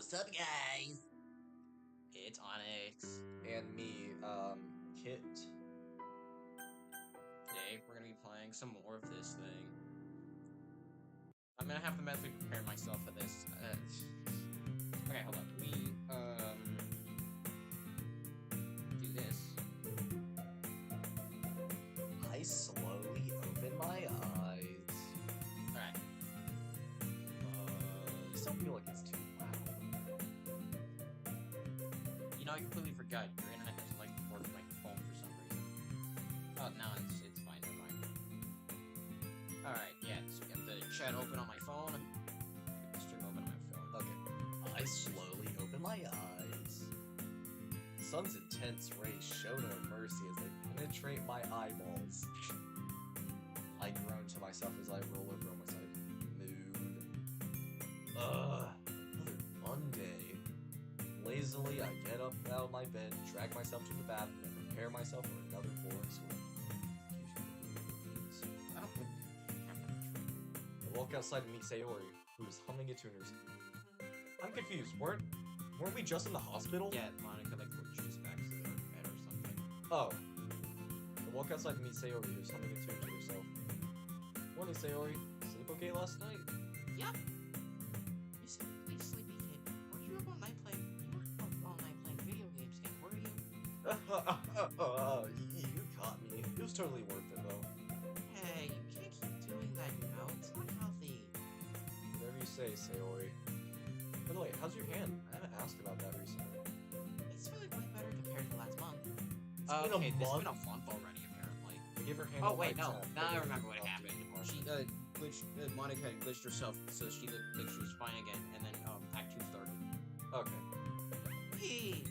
What's up, guys? It's Onyx. And me, Kit. Today, we're gonna be playing some more of this thing. I'm gonna have to mentally prepare myself for this. Okay, hold on. We, do this. I slowly open my eyes. Alright. I still feel like it's too loud. You know, I completely forgot. Your internet doesn't like to work with my phone for some reason. Oh, no, it's fine. Never mind. Alright, yeah, so we have the chat open on my phone. The stream open on my phone. Okay. I slowly open my eyes. The sun's intense rays show no mercy as they penetrate my eyeballs. I groan to myself as I roll over on my side. Mood. Another Monday. Lazily, I get up out of my bed, drag myself to the bathroom, and prepare myself for another boring school. I don't think I walk outside and meet Sayori, who is humming a tuner's. I'm confused. Weren't we just in the hospital? Yeah, Monica like pushed us back to her bed or something. Oh. I walk outside and meet Sayori, who's humming a tune to herself. Morning, Sayori. Sleep okay last night? Yep. You said please sleepy kid. Were you up all night playing? You weren't up all night playing video games again, were you? You caught me. It was totally worth it, though. Hey, you can't keep doing that, you know. It's not healthy. Whatever you say, Sayori. By the way, how's your hand? I haven't asked about that recently. It's feeling way better compared to last month. It's been a It's been month. a month already, apparently. I give her hand Oh a wait, light no. tap. Now I give her remember what an happened. update. She glitched. Monica had glitched herself, so she looked like she was fine again, and then Act 2 started. Okay. Wait,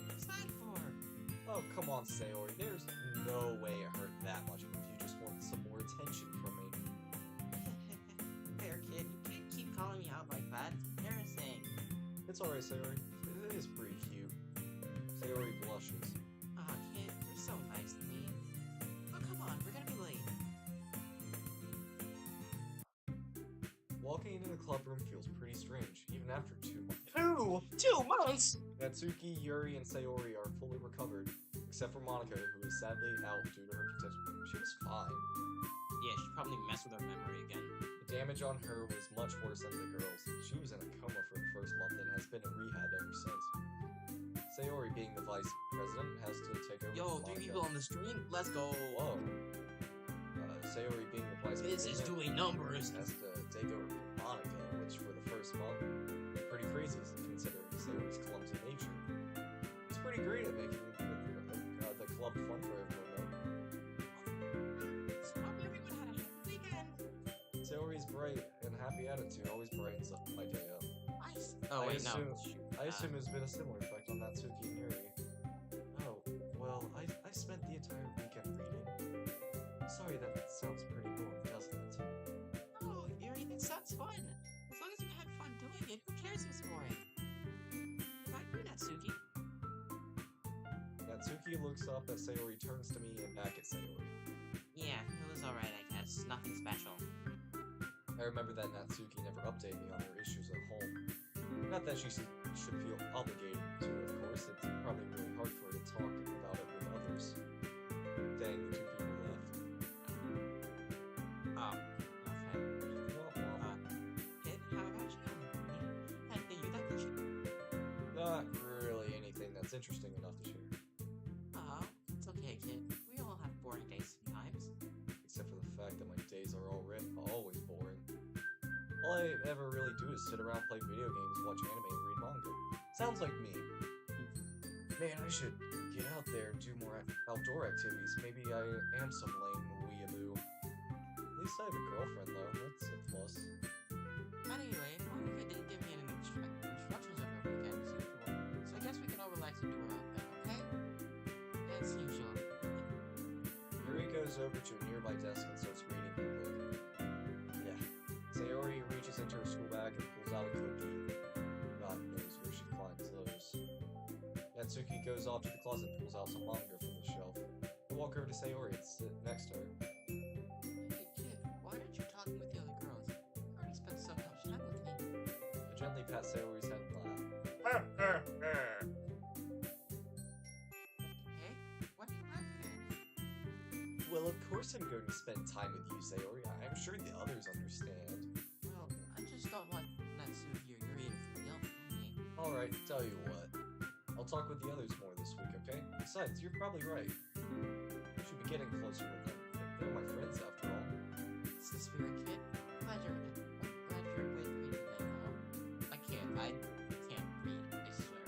what's that for? Oh, come on, Sayori. There's no way it hurt that much if you just want some more attention from me. Fair kid, you can't keep calling me out like that. It's embarrassing. It's alright, Sayori. It is pretty cute. Sayori blushes. Aw, kid, you're so nice to me. Oh, come on, we're gonna be late. Walking into the club room feels pretty strange, even after 2 months. 2 months? Natsuki, Yuri, and Sayori are fully recovered, except for Monica, who is sadly out due to her contagion. She was fine. Yeah, she probably messed with her memory again. The damage on her was much worse than the girls. She was in a coma for the first month and has been in rehab ever since. Sayori, being the vice president, has to take over. Yo, from 3 Monica. people on the stream? Let's go. Whoa. Sayori, being the vice This president, is doing numbers. has to take over from Monica, which for the first month, pretty crazy considering Sayori's clumsy nature. He's pretty great at making the club fun for everyone, Hope everyone had a happy weekend. though. Sayori's bright and happy attitude always brightens up my day up. Nice. Oh, I wait, assume- no. Shoot. I assume it's been a similar effect on Natsuki and Yuri. Oh, well, I spent the entire weekend reading. Sorry, that sounds pretty boring, doesn't it? Oh, Yuri, that sounds fun. As long as you had fun doing it, who cares if it's boring? Not you, Natsuki. Natsuki looks up as Sayori turns to me and back at Sayori. Yeah, it was alright, I guess. Nothing special. I remember that Natsuki never updated me on her issues at home. Not that she should feel obligated to, of course. It's probably really hard for her to talk about it with others. Dang, the 2 people left. Oh, okay. Womp womp. Kid, how about you? Anything you like to share? Not really anything that's interesting enough to share. Oh, it's okay, kid. We all have boring days sometimes. Except for the fact that my days are always boring. All I ever really do is sit around, play video games, watch anime, and read manga. Sounds like me. Man, I should get out there and do more outdoor activities. Maybe I am some lame weeaboo. At least I have a girlfriend, though. That's a plus. Anyway, Monica didn't give me any instructions over the weekend as usual, so I guess we can all relax and do our own thing, okay? As usual. Yuri goes over to a nearby desk and starts reading her book. Yeah. Sayori reaches into her school bag and pulls out a cookie. God knows where she finds those. Natsuki goes off to the closet and pulls out some manga from the shelf. I walk over to Sayori and sit next to her. Hey, kid, why aren't you talking with the other girls? You already spent so much time with me. I gently pat Sayori's head and laugh. Okay, what are you laughing at? Well, of course I'm going to spend time with you, Sayori. I'm sure the others understand. Well, I just don't want Natsuki or Yuri to feel guilt for me. Alright, tell you what. I'll talk with the others more this week, okay? Besides, you're probably right. You should be getting closer with them. They're my friends, after all. It's the spirit kid. Glad you're with me today, though. I can't read, I swear.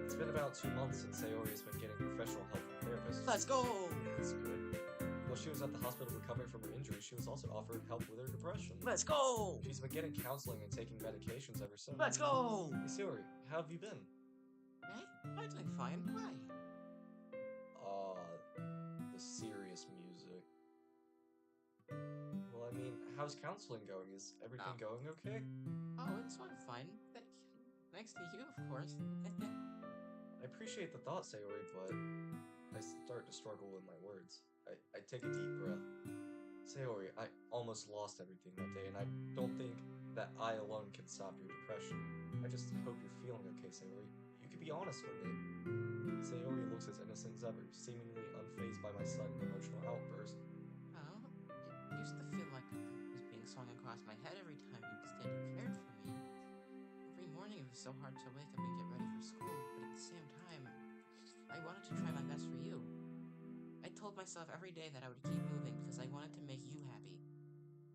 It's been about 2 months since Sayori has been getting professional help from therapists. Let's go! That's good. While she was at the hospital recovering from her injury, she was also offered help with her depression. Let's go! She's been getting counseling and taking medications ever since. Let's go! Hey, Sayori, how have you been? Hey, I'm doing fine. Why? The serious music. Well, I mean, how's counseling going? Is everything going okay? Oh, it's going fine. Thanks to you, of course. I appreciate the thought, Sayori, but I start to struggle with my words. I take a deep breath. Sayori, I almost lost everything that day, and I don't think that I alone can stop your depression. I just hope you're feeling okay, Sayori. You could be honest with me. Sayori looks as innocent as ever, seemingly unfazed by my sudden emotional outburst. Well, it used to feel like it was being sung across my head every time you stayed and cared for me. Every morning it was so hard to wake up and get ready for school, but at the same time, I wanted to try my best for you. I told myself every day that I would keep moving because I wanted to make you happy.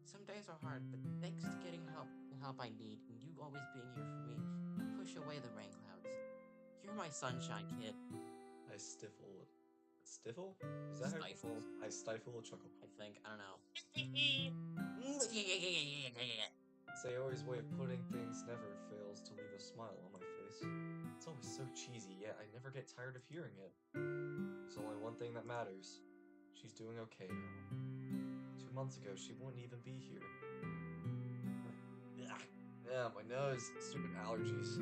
Some days are hard, but thanks to getting the help I need, and you always being here for me, you push away the rain clouds. You're my sunshine, kid. I stifle. Stifle? Is that Stifle. I stifle a chuckle. I think. I don't know. Sayori's way of putting things never fails to leave a smile on my face. It's always so cheesy, yet I never get tired of hearing it. There's only one thing that matters. She's doing okay now. 2 months ago, she wouldn't even be here. Yeah, my nose. Stupid allergies.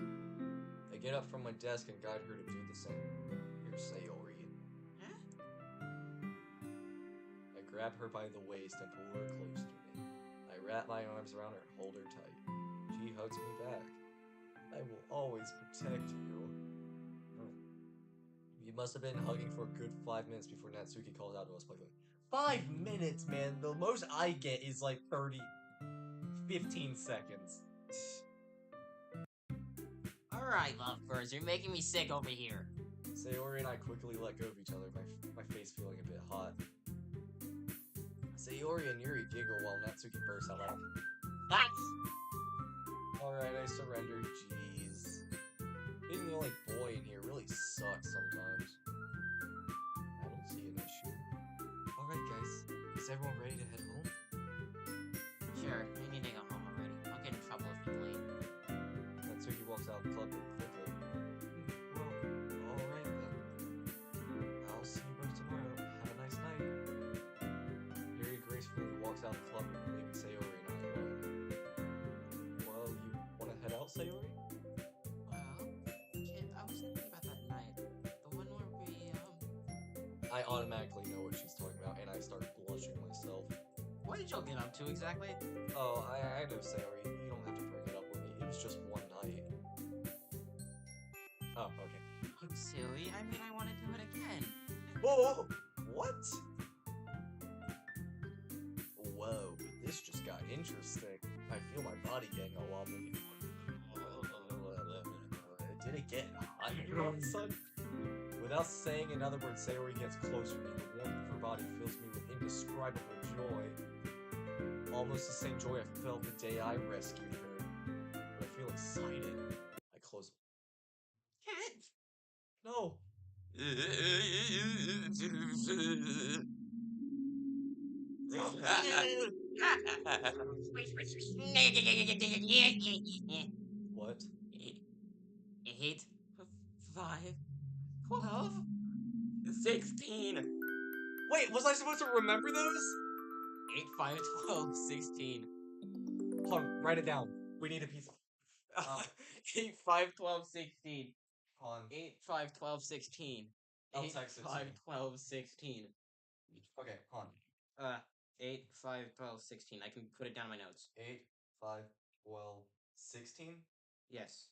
I get up from my desk and guide her to do the same. Here, Sayori. Huh? I grab her by the waist and pull her close to me. I wrap my arms around her and hold her tight. She hugs me back. I will always protect you. You must have been hugging for a good 5 minutes before Natsuki calls out to us playfully. 5 minutes, man! The most I get is like 15 seconds. Alright, lovebirds, you're making me sick over here. Sayori and I quickly let go of each other, my face feeling a bit hot. Sayori and Yuri giggle while Natsuki bursts out like, What? Alright, I surrendered, jeez. Being the only boy in here really sucks sometimes. I don't see an issue. Alright guys, is everyone ready to head home? Sure, we need to go home already. I'll get in trouble if you're late. Natsuki walks out of the club quickly. Well, alright then. I'll see you both tomorrow. Have a nice night. Yuri gracefully walks out of the club, leaving Sayori and I alone. Well, you wanna head out, Sayori? Well, kid, I was thinking about that night. The one where we, I automatically know what she's talking about, and I start blushing myself. What did y'all get up to exactly? Oh, I know, Sayori. You don't have to bring it up with me. It was just one night. Oh, okay. Oh, silly. I mean, I want to do it again. Whoa! What? Whoa, this just got interesting. I feel my body getting all wobbly. Did it get hot all of a sudden? Without saying another word, Sayori gets closer to me. The warmth of her body fills me with indescribable joy. Almost the same joy I felt the day I rescued her. But I feel excited. I close. Kid! No! What? 8, 5, 12, 16. Wait, was I supposed to remember those? 8, 5, 12, 16. Hold on, write it down. We need a piece of... 8, 5, 12, 16. Hold on. 8, 5, 12, 16. I'll 8, text it to 5, you. 12, 16. Okay, hold on. 8, 5, 12, 16. I can put it down in my notes. 8, 5, 12, 16? Yes.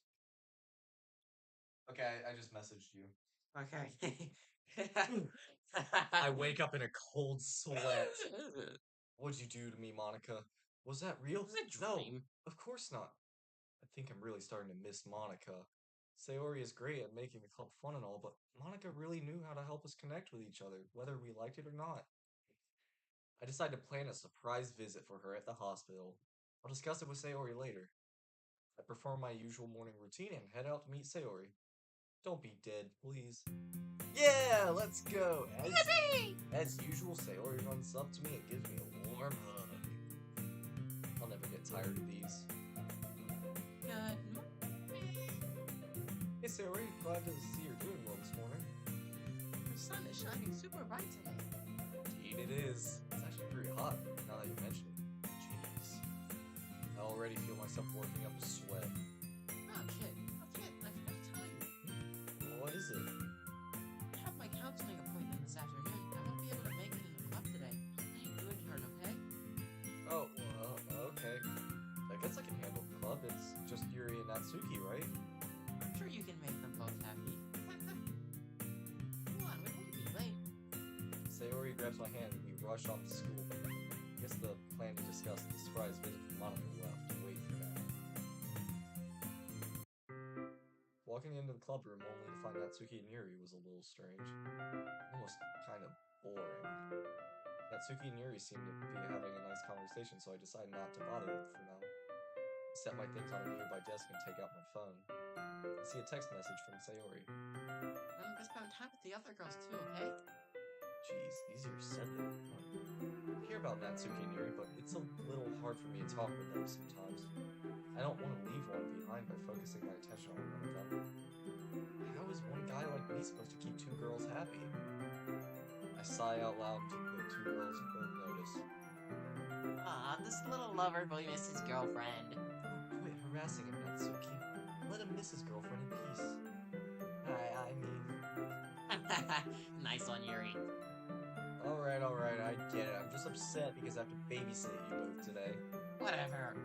Okay, I just messaged you. Okay. I wake up in a cold sweat. What'd you do to me, Monica? Was that real? Was it a No, dream? of course not. I think I'm really starting to miss Monica. Sayori is great at making the club fun and all, but Monica really knew how to help us connect with each other, whether we liked it or not. I decided to plan a surprise visit for her at the hospital. I'll discuss it with Sayori later. I perform my usual morning routine and head out to meet Sayori. Don't be dead, please. Yeah, let's go! As usual, Sayori runs up to me and gives me a warm hug. I'll never get tired of these. Hey Sayori, glad to see you're doing well this morning. The sun is shining super bright today. Indeed it is. It's actually pretty hot, now that you mention it. Jeez. I already feel myself working up a sweat. Oh, kid, I forgot to tell you. What is it? I have my counseling appointment this afternoon. I won't be able to make it in the club today. I'll pay you in turn, okay? Oh, well, okay. I guess I can handle the club. It's just Yuri and Natsuki, right? I'm sure you can make them both happy. Come on, we won't be late. Sayori grabs my hand and we rush off to school. I guess the plan to discuss the surprise visit from Monica will have to wait for now. Walking into the club room only to find Natsuki and Yuri was a little strange. Almost kind of boring. Natsuki and Yuri seemed to be having a nice conversation, so I decided not to bother them for now. I set my things on a nearby desk and take out my phone. I see a text message from Sayori. Remember to spend time with the other girls too, okay? Jeez, easier said than done. I hear about Natsuki and Yuri, but it's a little hard for me to talk with them sometimes. I don't want to leave one behind by focusing my attention on one of them. How is one guy like me supposed to keep two girls happy? I sigh out loud to the two girls who don't notice. Aw, this little lover boy missed his girlfriend. Quit harassing him, Natsuki. Let him miss his girlfriend in peace. I mean... Nice one, Yuri. Alright, I get it. I'm just upset because I have to babysit you both today. Whatever.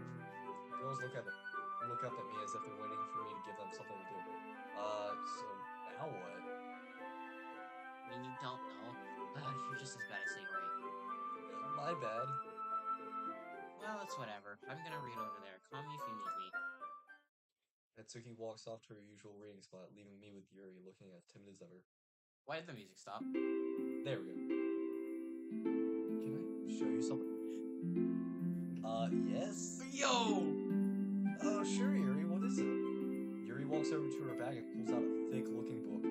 Girls look up at me as if they're waiting for me to give them something to do. So now what? I mean, you don't know. You're just as bad as Sayori. My bad. Well, it's whatever. I'm gonna read over there. Call me if you need me. Natsuki walks off to her usual reading spot, leaving me with Yuri looking as timid as ever. Why did the music stop? There we go. Can I show you something? Yes? Yo! Oh, sure, Yuri, what is it? Yuri walks over to her bag and pulls out a thick-looking book.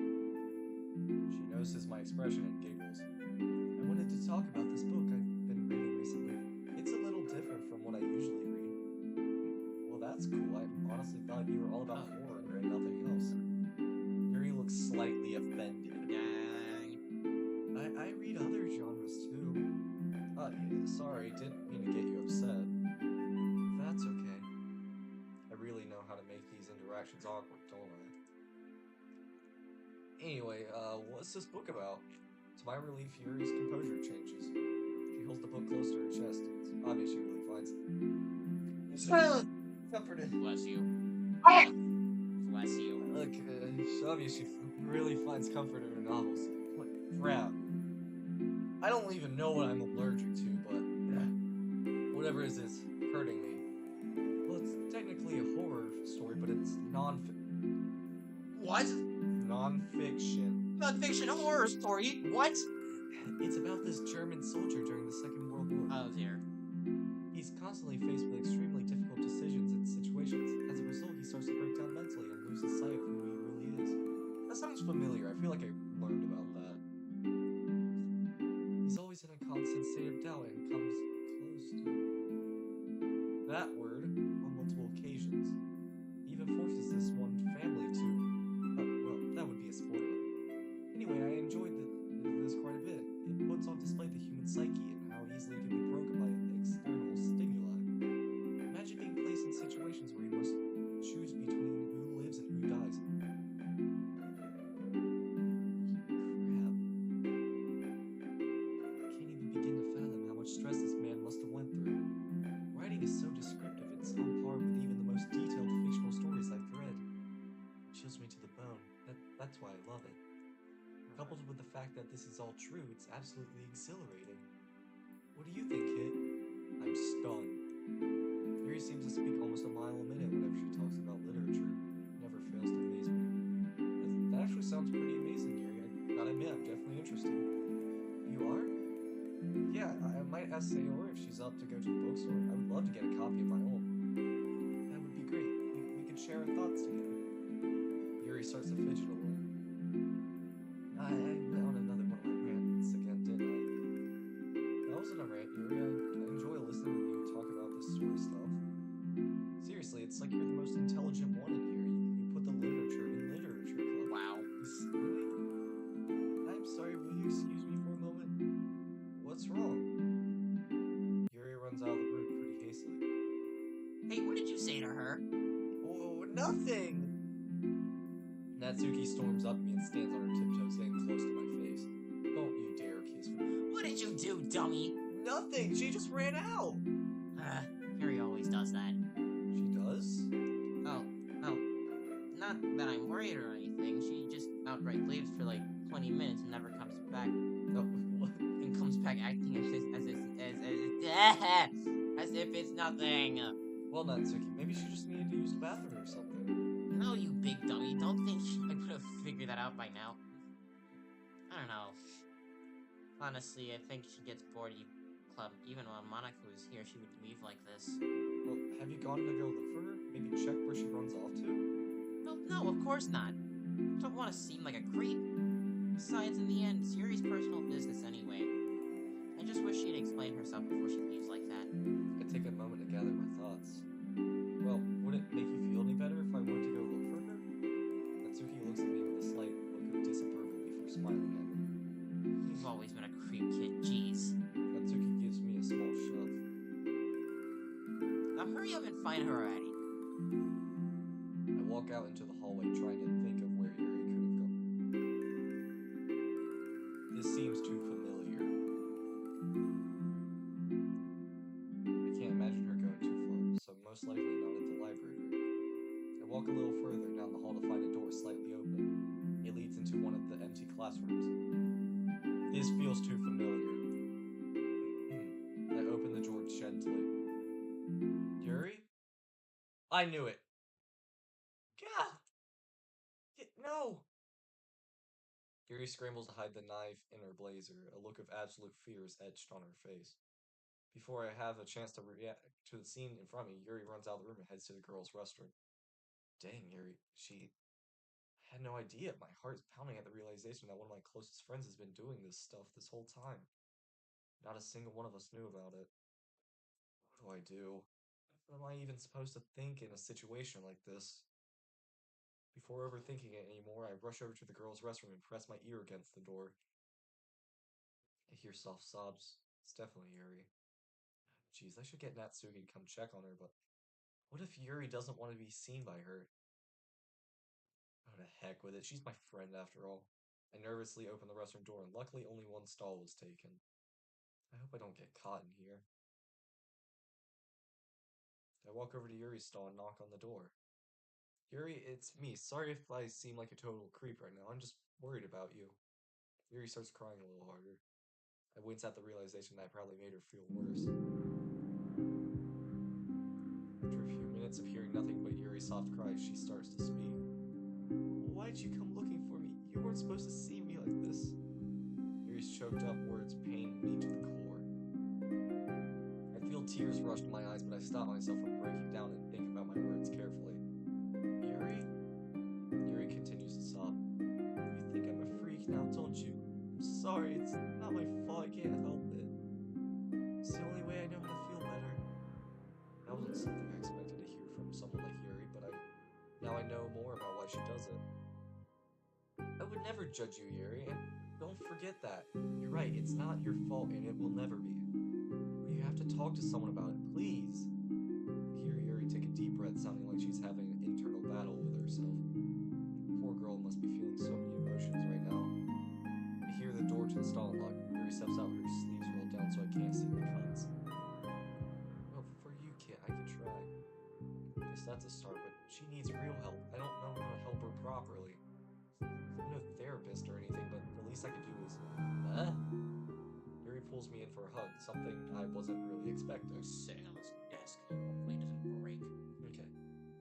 She notices my expression and giggles. I wanted to talk about this book I've been reading recently. It's a little different from what I usually read. Well, that's cool. I honestly thought you were all about horror and read nothing else. Yuri looks slightly offended. Dang. I read other genres too. Yeah, sorry, didn't mean to get you upset. That's okay. I really know how to make these interactions awkward, don't I? Anyway, what's this book about? To my relief, Yuri's composure changes. She holds the book close to her chest. It's obvious she really finds it. Comforted. Bless you. Bless you. Look, it's obvious she really finds comfort in her novels. What crap. I don't even know what I'm allergic to, but whatever it is hurting me. Well, it's technically a horror story, but it's What? non-fiction. Non-fiction horror story? What? It's about this German soldier during the Second World War. Oh dear. He's constantly faced with extremely difficult decisions and situations. As a result, he starts to break down mentally and loses sight of who he really is. That sounds familiar. I feel like I learned about that. He's always in a constant state of doubt and comes close to that word on multiple occasions. He even forces this one family to... well, that would be a spoiler. Anyway, I enjoyed this quite a bit. It puts on display the human psyche and how easily it can be broken by external stimuli. Imagine being placed in situations where you must choose between who lives and who dies. Crap. I can't even begin to fathom how much stress this man must have went through. Writing is so descriptive, it's on par with even the most detailed fictional stories I've read. It chills me to the bone. That That's why I love it. Coupled with the fact that this is all true, it's absolutely exhilarating. What do you think, Kit? I'm stunned. Yuri seems to speak almost a mile a minute whenever she talks about literature. It never fails to amaze me. That actually sounds pretty amazing, Yuri. I gotta admit, I'm definitely interested. You are? Yeah, I might ask Sayori if she's up to go to the bookstore. I would love to get a copy of my own. That would be great. We could share our thoughts together. Yuri starts to fidget a little. I went on another one of my rants again, didn't I? That wasn't a rant, Yuri. I enjoy listening to you talk about this sort of stuff. Seriously, it's like you're the most intelligent one in here. You put the literature in literature club. Wow. Really? I'm sorry, will you excuse me for a moment? What's wrong? Yuri runs out of the room pretty hastily. Hey, what did you say to her? Oh, nothing! Natsuki storms up to me and stands on her tiptoes, getting close to my face. Don't you dare kiss me. What did you do, dummy? Nothing! She just ran out! Yuri always does that. She does? Oh, not that I'm worried or anything. She just outright leaves for like 20 minutes and never comes back. No, what? And comes back acting as if it's nothing. Well, Natsuki, maybe she just needed to use the bathroom or something. No, you big dummy. Don't think I would have figured that out by now. I don't know. Honestly, I think she gets bored of club. Even when Monica was here, she would leave like this. Well, have you gone to go look for her? Maybe check where she runs off to? Well, no, of course not. I don't want to seem like a creep. Besides, in the end, it's Yuri's personal business anyway. I just wish she'd explain herself before she leaves like that. I take a moment to gather my thoughts. Well, would it make you feel any better if I went to go look for her? Natsuki looks at me with a slight look of disapproval before smiling at me. You've always been a creep kid, jeez. Natsuki gives me a small shove. Now hurry up and find her already. I walk out into the hallway trying to think of where Yuri could have gone. This seems too familiar. I can't imagine her going too far, so most likely not at the library. I walk a little further down the hall to find a door slightly open. It leads into one of the empty classrooms. This feels too familiar. I open the door gently. Yuri? I knew it. God! No! Yuri scrambles to hide the knife in her blazer. A look of absolute fear is etched on her face. Before I have a chance to react to the scene in front of me, Yuri runs out of the room and heads to the girls' restroom. Dang, Yuri. I had no idea. My heart is pounding at the realization that one of my closest friends has been doing this stuff this whole time. Not a single one of us knew about it. What do? What am I even supposed to think in a situation like this? Before overthinking it anymore, I rush over to the girls' restroom and press my ear against the door. I hear soft sobs. It's definitely Yuri. Jeez, I should get Natsuki to come check on her, but what if Yuri doesn't want to be seen by her? Oh, to heck with it. She's my friend after all. I nervously open the restroom door, and luckily only one stall was taken. I hope I don't get caught in here. I walk over to Yuri's stall and knock on the door. Yuri, it's me. Sorry if I seem like a total creep right now. I'm just worried about you. Yuri starts crying a little harder. I wince at the realization that I probably made her feel worse. After a few minutes of hearing nothing but Yuri's soft cries, she starts to speak. Why'd you come looking for me? You weren't supposed to see me like this. Yuri's choked up words pain me to the core. I feel tears rush to my eyes, but I stop myself from breaking down and think about my words carefully. Yuri? Yuri continues to sob. You think I'm a freak now, don't you? I'm sorry, it's not my fault, I can't help it. It's the only way I know how to feel better. That wasn't something I expected to hear from someone like Yuri, but now I know more about why she does it. I would never judge you, Yuri, and don't forget that. You're right, it's not your fault and it will never be. But you have to talk to someone about it, please. I hear Yuri take a deep breath, sounding like she's having an internal battle with herself. Poor girl must be feeling so many emotions right now. I hear the door to the stall unlock. Yuri steps out, her sleeves rolled down so I can't see the cuts. Well, for you, kid, I could try. Guess that's a start, but she needs real help. I don't know how to help her properly. no therapist or anything, but the least I could do is, Yuri pulls me in for a hug, something I wasn't really expecting. Sit on this desk. Hopefully it doesn't break. Okay.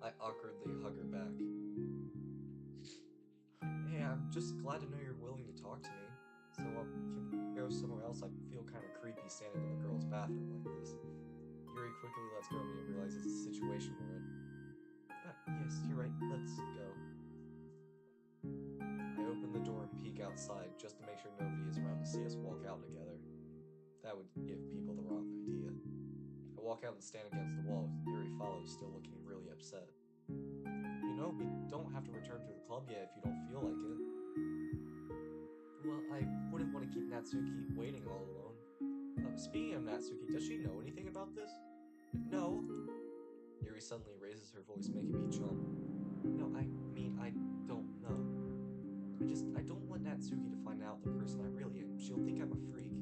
I awkwardly hug her back. Hey, I'm just glad to know you're willing to talk to me. So, can we go somewhere else? I feel kind of creepy standing in the girls' bathroom like this. Yuri quickly lets go of me and realizes the situation we're in. Yes, you're right. Let's go. I open the door and peek outside just to make sure nobody is around to see us walk out together. That would give people the wrong idea. I walk out and stand against the wall. Yuri follows, still looking really upset. You know, we don't have to return to the club yet if you don't feel like it. Well, I wouldn't want to keep Natsuki waiting all alone. Speaking of Natsuki, does she know anything about this? No. Yuri suddenly raises her voice, making me jump. No, I mean, I don't know. I don't want Natsuki to find out the person I really am. She'll think I'm a freak.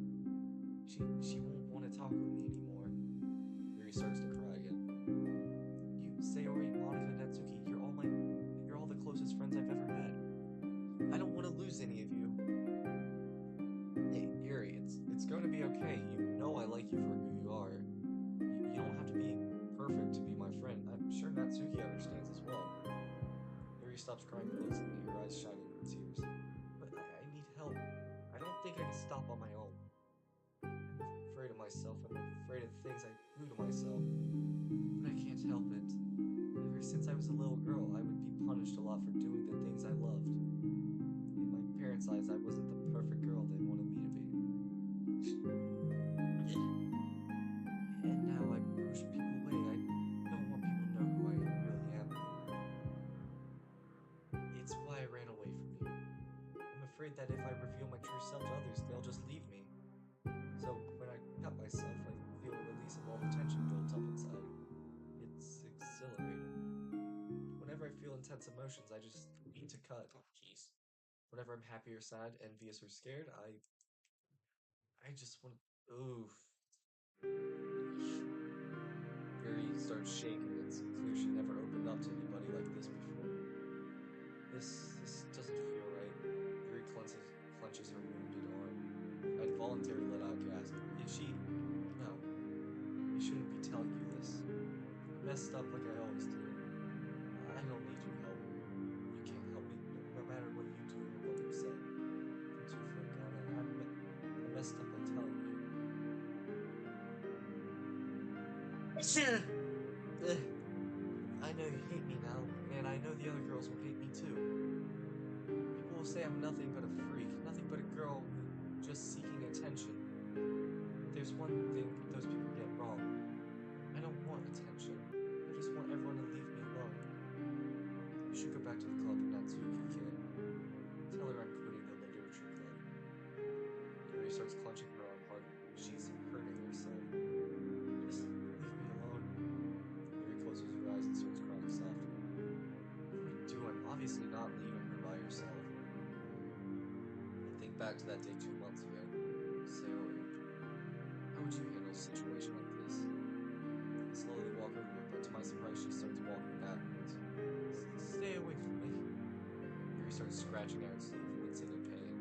She won't want to talk with me anymore. Yuri starts to cry again. You, Sayori, Monica, Natsuki, you're all the closest friends I've ever had. I don't want to lose any of you. Hey, Yuri, it's going to be okay. You know I like you for who you are. You don't have to be perfect to be my friend. I'm sure Natsuki understands as well. Yuri stops crying and looks at me, her eyes shining with tears. But I need help. I don't think I can stop on my own. I'm afraid of myself. I'm afraid of the things I do to myself. But I can't help it. Ever since I was a little girl, I would be punished a lot for doing the things I loved. In my parents' eyes, I wasn't the perfect girl they wanted me to be. And now I push people away. I don't want people to know who I really am. It's why I ran away from you. I'm afraid that if I reveal my true self to others, they'll just leave me. So when I cut myself, I feel a release of all the tension built up inside. It's exhilarating. Whenever I feel intense emotions, I just need to cut. Oh, jeez. Whenever I'm happy or sad, envious or scared, I just want to... Oof. Yuri starts shaking. It's clear she never opened up to anybody like this before. This doesn't feel right. Yuri clenches her wounded arm. I involuntarily let out a gasp. Is she... No. I shouldn't be telling you this. I messed up like I always do. I don't need your help. You can't help me no matter what you do or what you say. I'm too far gone. I messed up by telling you. I know you hate me now, and I know the other girls will hate me too. People will say I'm nothing but a freak, nothing but a girl just seeking attention. But there's one thing those people get wrong. I don't want attention. I just want everyone to leave me alone. You should go back to the club and Natsuki can. Tell her I'm quitting the literature club. Yuri starts clenching her arm harder. She's hurting herself. Just leave me alone. Yuri closes her eyes and starts crying softly. What do I do? I'm obviously not leaving her by herself. I think back to that day 2 months ago. Sayori, how would you handle a situation like this? I slowly walk over her, but to my surprise, she starts walking backwards. Stay away from me. Yuri starts scratching at her sleeve, wincing in pain.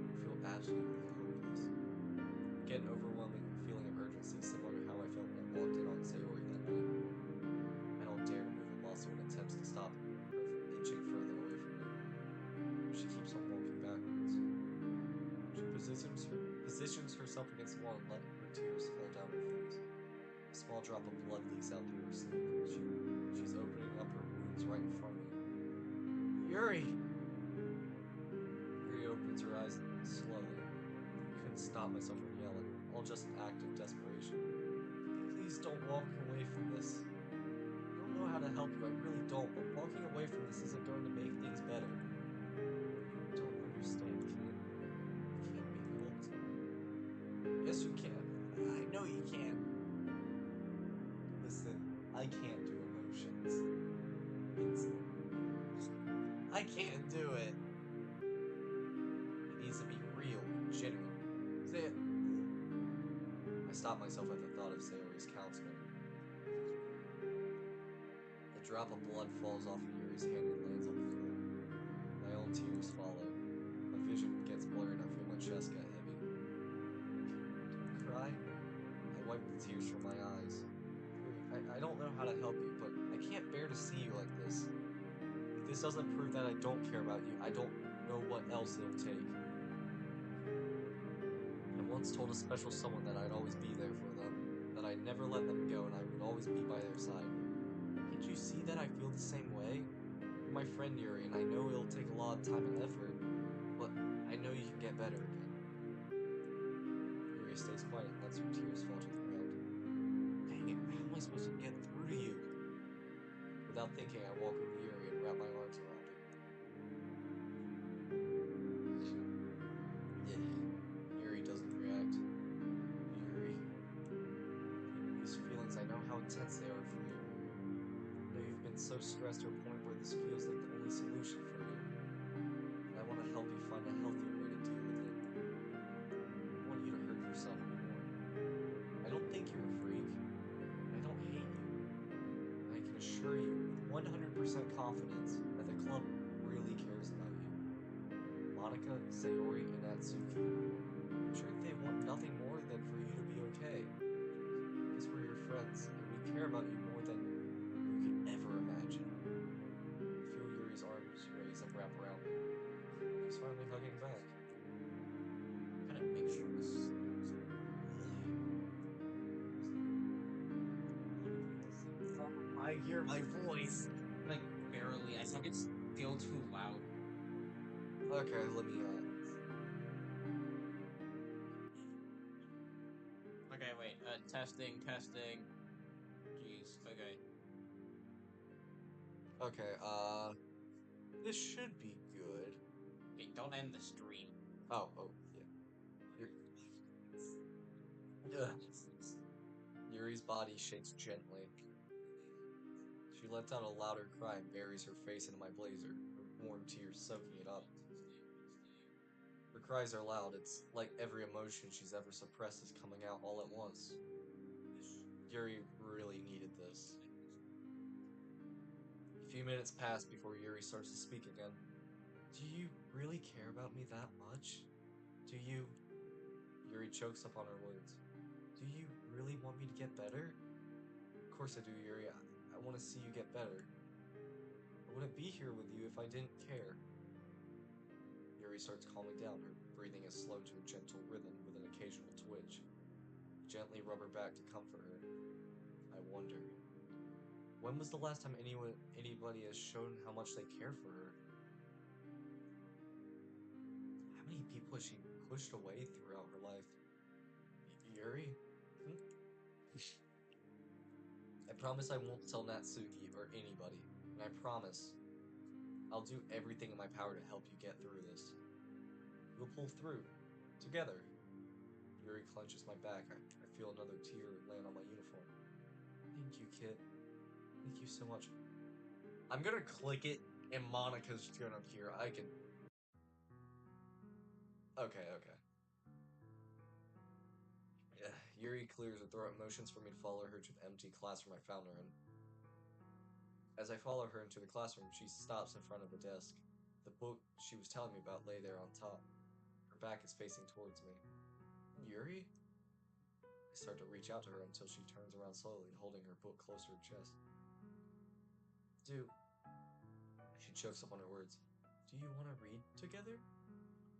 I feel absolutely hopeless. I get an overwhelming feeling of urgency, similar to how I felt when I walked in on Sayori that night. I don't dare to move a muscle in attempts to stop her from inching further away from me. She keeps on walking backwards. She positions herself against the wall and let her tears fall down her face. A small drop of blood leaks out through her sleeve. She's opening up her wounds right in front of me. Yuri! Yuri opens her eyes slowly. I couldn't stop myself from yelling, all just an act of desperation. Please don't walk away from this. I don't know how to help you, I really don't, but walking away from this isn't going to make things better. You don't understand, kid. You can't be helped. Yes, you can. I know you can. Listen, I can't do emotions. I can't do it. It needs to be real and genuine. I stop myself at the thought of Sayori's counselor. A drop of blood falls off of Yuri's hand and lands on the floor. My own tears fall chest get heavy. Don't cry. I wipe the tears from my eyes. Yuri, I don't know how to help you, but I can't bear to see you like this. If this doesn't prove that I don't care about you, I don't know what else it'll take. I once told a special someone that I'd always be there for them, that I'd never let them go and I would always be by their side. Can't you see that I feel the same way? You're my friend, Yuri, and I know it'll take a lot of time and effort, but I know you can get better again. Yuri stays quiet and lets her tears fall to the ground. Dang it, how am I supposed to get through to you? Without thinking, I walk over to Yuri and wrap my arms around her. Yuri doesn't react. Yuri, these feelings, I know how intense they are for you. I know you've been so stressed to a point where this feels like the only solution for you. And I want to help you find a healthier way to deal with it. I don't want you to hurt yourself anymore. I don't think you're a freak. I don't hate you. And I can assure you with 100% confidence that the club really cares about you. Monica, Sayori, and Natsuki. I'm sure they want nothing more than for you to be okay. Because we're your friends, and we care about you more than you could ever imagine. I feel Yuri's arms raise and wrap around me. He's finally hugging back. Gotta make sure this. I hear my voice. Like, barely. I think it's still too loud. Okay, let me, Okay, wait. Testing. Jeez. Okay. Okay, this should be good. Okay, don't end the stream. Oh, yeah. Ugh. Yuri's body shakes gently. She lets out a louder cry and buries her face into my blazer, her warm tears soaking it up. Her cries are loud. It's like every emotion she's ever suppressed is coming out all at once. Yuri really needed this. A few minutes pass before Yuri starts to speak again. Do you really care about me that much? Do you... Yuri chokes up on her words. Do you really want me to get better? Of course I do, Yuri. I want to see you get better. I wouldn't be here with you if I didn't care. Yuri starts calming down. Her breathing is slowed to a gentle rhythm with an occasional twitch. I gently rub her back to comfort her. I wonder, when was the last time anybody has shown how much they care for her? How many people has she pushed away throughout her life? Yuri? I promise I won't tell Natsuki or anybody, and I promise I'll do everything in my power to help you get through this. We'll pull through, together. Yuri clenches my back. I feel another tear land on my uniform. Thank you, Kit. Thank you so much. I'm gonna click it, and Monica's gonna appear. I can... Okay. Yeah, Yuri clears her throat, motions for me to follow her to the empty classroom I found her in. As I follow her into the classroom, she stops in front of the desk. The book she was telling me about lay there on top. Her back is facing towards me. Yuri? I start to reach out to her until she turns around slowly, holding her book close to her chest. She chokes up on her words. Do you want to read together?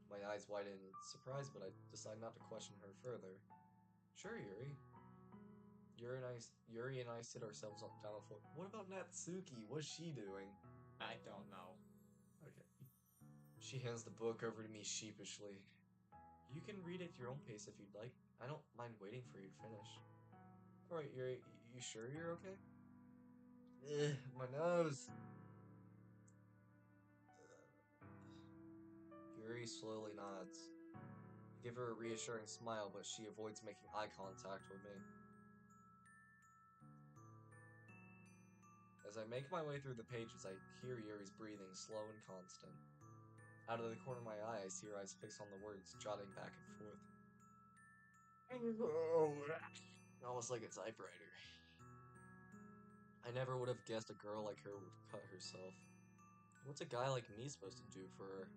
My eyes widen in surprise, but I decide not to question her further. Sure, Yuri. Yuri and I sit ourselves down on the floor. What about Natsuki? What's she doing? I don't know. Okay. She hands the book over to me sheepishly. You can read at your own pace if you'd like. I don't mind waiting for you to finish. Alright, Yuri, you sure you're okay? Ugh, my nose. Yuri slowly nods. I give her a reassuring smile, but she avoids making eye contact with me. As I make my way through the pages, I hear Yuri's breathing, slow and constant. Out of the corner of my eye, I see her eyes fixed on the words, jotting back and forth. Almost like a typewriter. I never would have guessed a girl like her would cut herself. What's a guy like me supposed to do for her?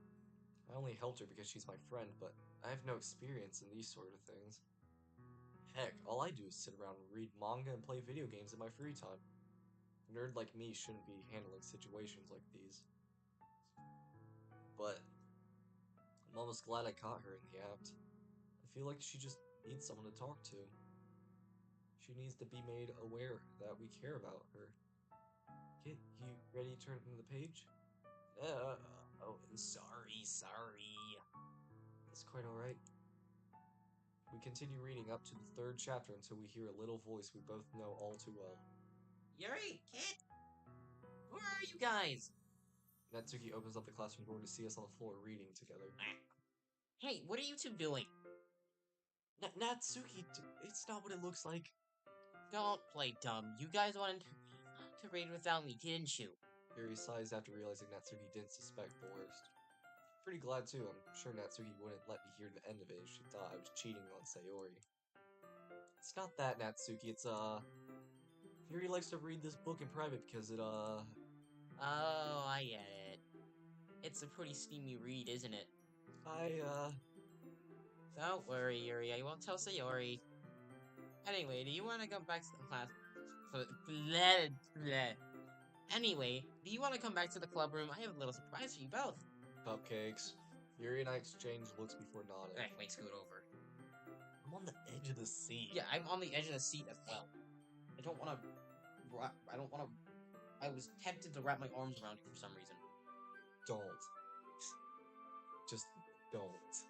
I only helped her because she's my friend, but I have no experience in these sort of things. Heck, all I do is sit around and read manga and play video games in my free time. A nerd like me shouldn't be handling situations like these. But I'm almost glad I caught her in the act. I feel like she just needs someone to talk to. She needs to be made aware that we care about her. Kit, you ready to turn the page? Oh, sorry. It's quite alright. We continue reading up to the 3rd chapter until we hear a little voice we both know all too well. Yuri, Kit! Where are you guys? Natsuki opens up the classroom door to see us on the floor reading together. Hey, what are you two doing? Natsuki, it's not what it looks like. Don't play dumb. You guys wanted to read without me, didn't you? Yuri sighs after realizing Natsuki didn't suspect the worst. Pretty glad too. I'm sure Natsuki wouldn't let me hear the end of it if she thought I was cheating on Sayori. It's not that, Natsuki. It's Yuri likes to read this book in private because it Oh, I get it. It's a pretty steamy read, isn't it? Don't worry, Yuri. I won't tell Sayori. Anyway, do you want to go back to the class? Anyway, do you want to come back to the club room? I have a little surprise for you both. Cupcakes. Yuri and I exchange looks before nodding. Hey, wait, scoot over. I'm on the edge of the seat. Yeah, I'm on the edge of the seat as well. I don't want to. I was tempted to wrap my arms around you for some reason. Don't. Just don't.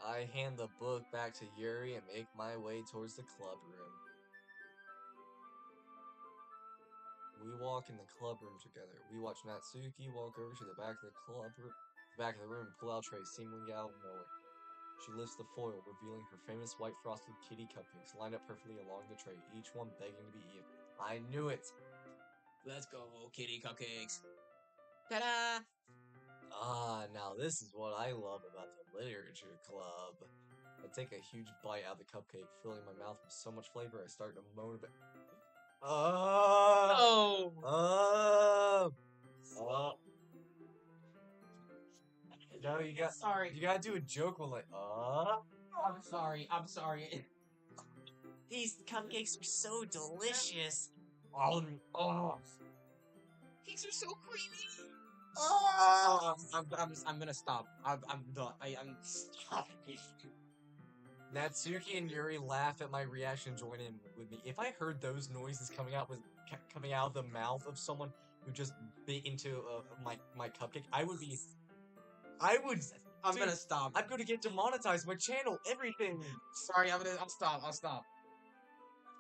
I hand the book back to Yuri and make my way towards the club room. We walk in the club room together. We watch Natsuki walk over to the back of the room, and pull out a tray seemingly out of nowhere. She lifts the foil, revealing her famous white frosted kitty cupcakes lined up perfectly along the tray, each one begging to be eaten. I knew it! Let's go, kitty cupcakes. Ta-da! Now this is what I love about the literature club. I take a huge bite out of the cupcake, filling my mouth with so much flavor I start to moan a bit. Oh! No, you Sorry. gotta do a joke one like, I'm sorry. I'm sorry. These cupcakes are so delicious. Cakes are so creamy. I'm gonna stop. I'm done. I'm stop. Natsuki and Yuri laugh at my reaction and join in with me. If I heard those noises coming out of the mouth of someone who just bit into my cupcake, I'm gonna stop. I'm gonna get demonetized. My channel, everything. Sorry. I'll stop.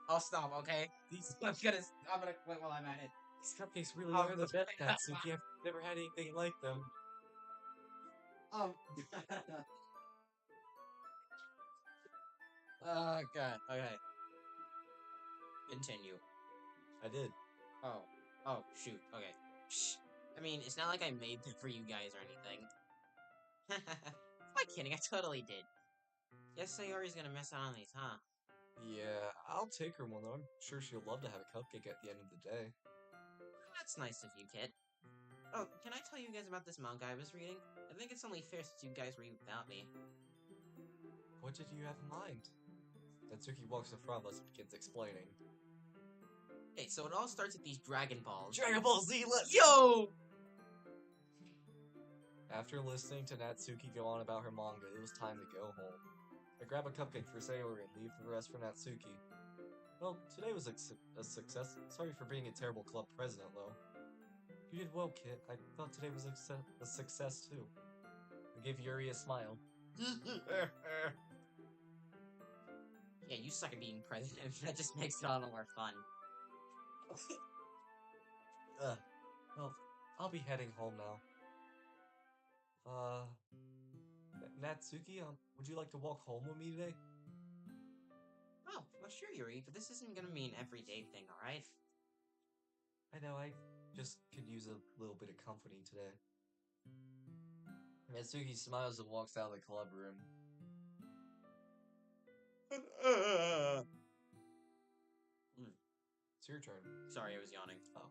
I'll stop. Okay. I'm gonna quit while I'm at it. These cupcakes really are the best, Natsuki. I've never had anything like them. Oh god. Okay. Continue. I did. Oh, shoot. Okay. Shh. I mean, it's not like I made them for you guys or anything. Am I kidding? I totally did. Guess Sayori's gonna miss out on these, huh? Yeah, I'll take her one though. I'm sure she'll love to have a cupcake at the end of the day. That's nice of you, kid. Oh, can I tell you guys about this manga I was reading? I think it's only fair since you guys read without me. What did you have in mind? Natsuki walks in front of us and begins explaining. Okay, so it all starts with these Dragon Balls. Dragon Ball Z, let's Yo! After listening to Natsuki go on about her manga, it was time to go home. I grab a cupcake for Sayori and leave the rest for Natsuki. Well, today was a success. Sorry for being a terrible club president, though. You did well, Kit. I thought today was a success, too. I gave Yuri a smile. Yeah, you suck at being president. That just makes it all the more fun. Well, I'll be heading home now. Natsuki, would you like to walk home with me today? Oh, well sure, Yuri, but this isn't gonna be an everyday thing, alright? I know, I just could use a little bit of comforting today. Natsuki smiles and walks out of the club room. It's your turn. Sorry, I was yawning. Oh.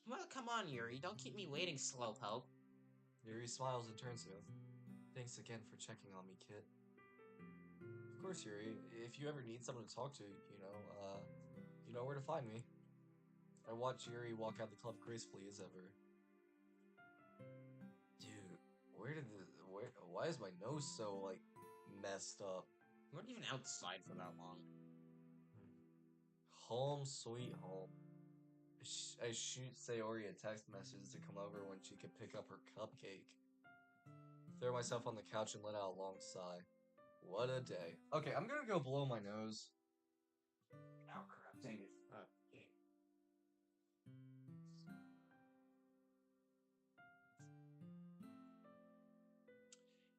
Well, come on, Yuri. Don't keep me waiting, slowpoke. Yuri smiles and turns to him. Thanks again for checking on me, Kit. Of course, Yuri. If you ever need someone to talk to, you know where to find me. I watch Yuri walk out the club gracefully as ever. Dude, why is my nose so, like, messed up? We weren't even outside for that long. Home sweet home. I shoot Sayori a text message to come over when she could pick up her cupcake. Throw myself on the couch and let out a long sigh. What a day. Okay, I'm gonna go blow my nose. Oh crap, dang it.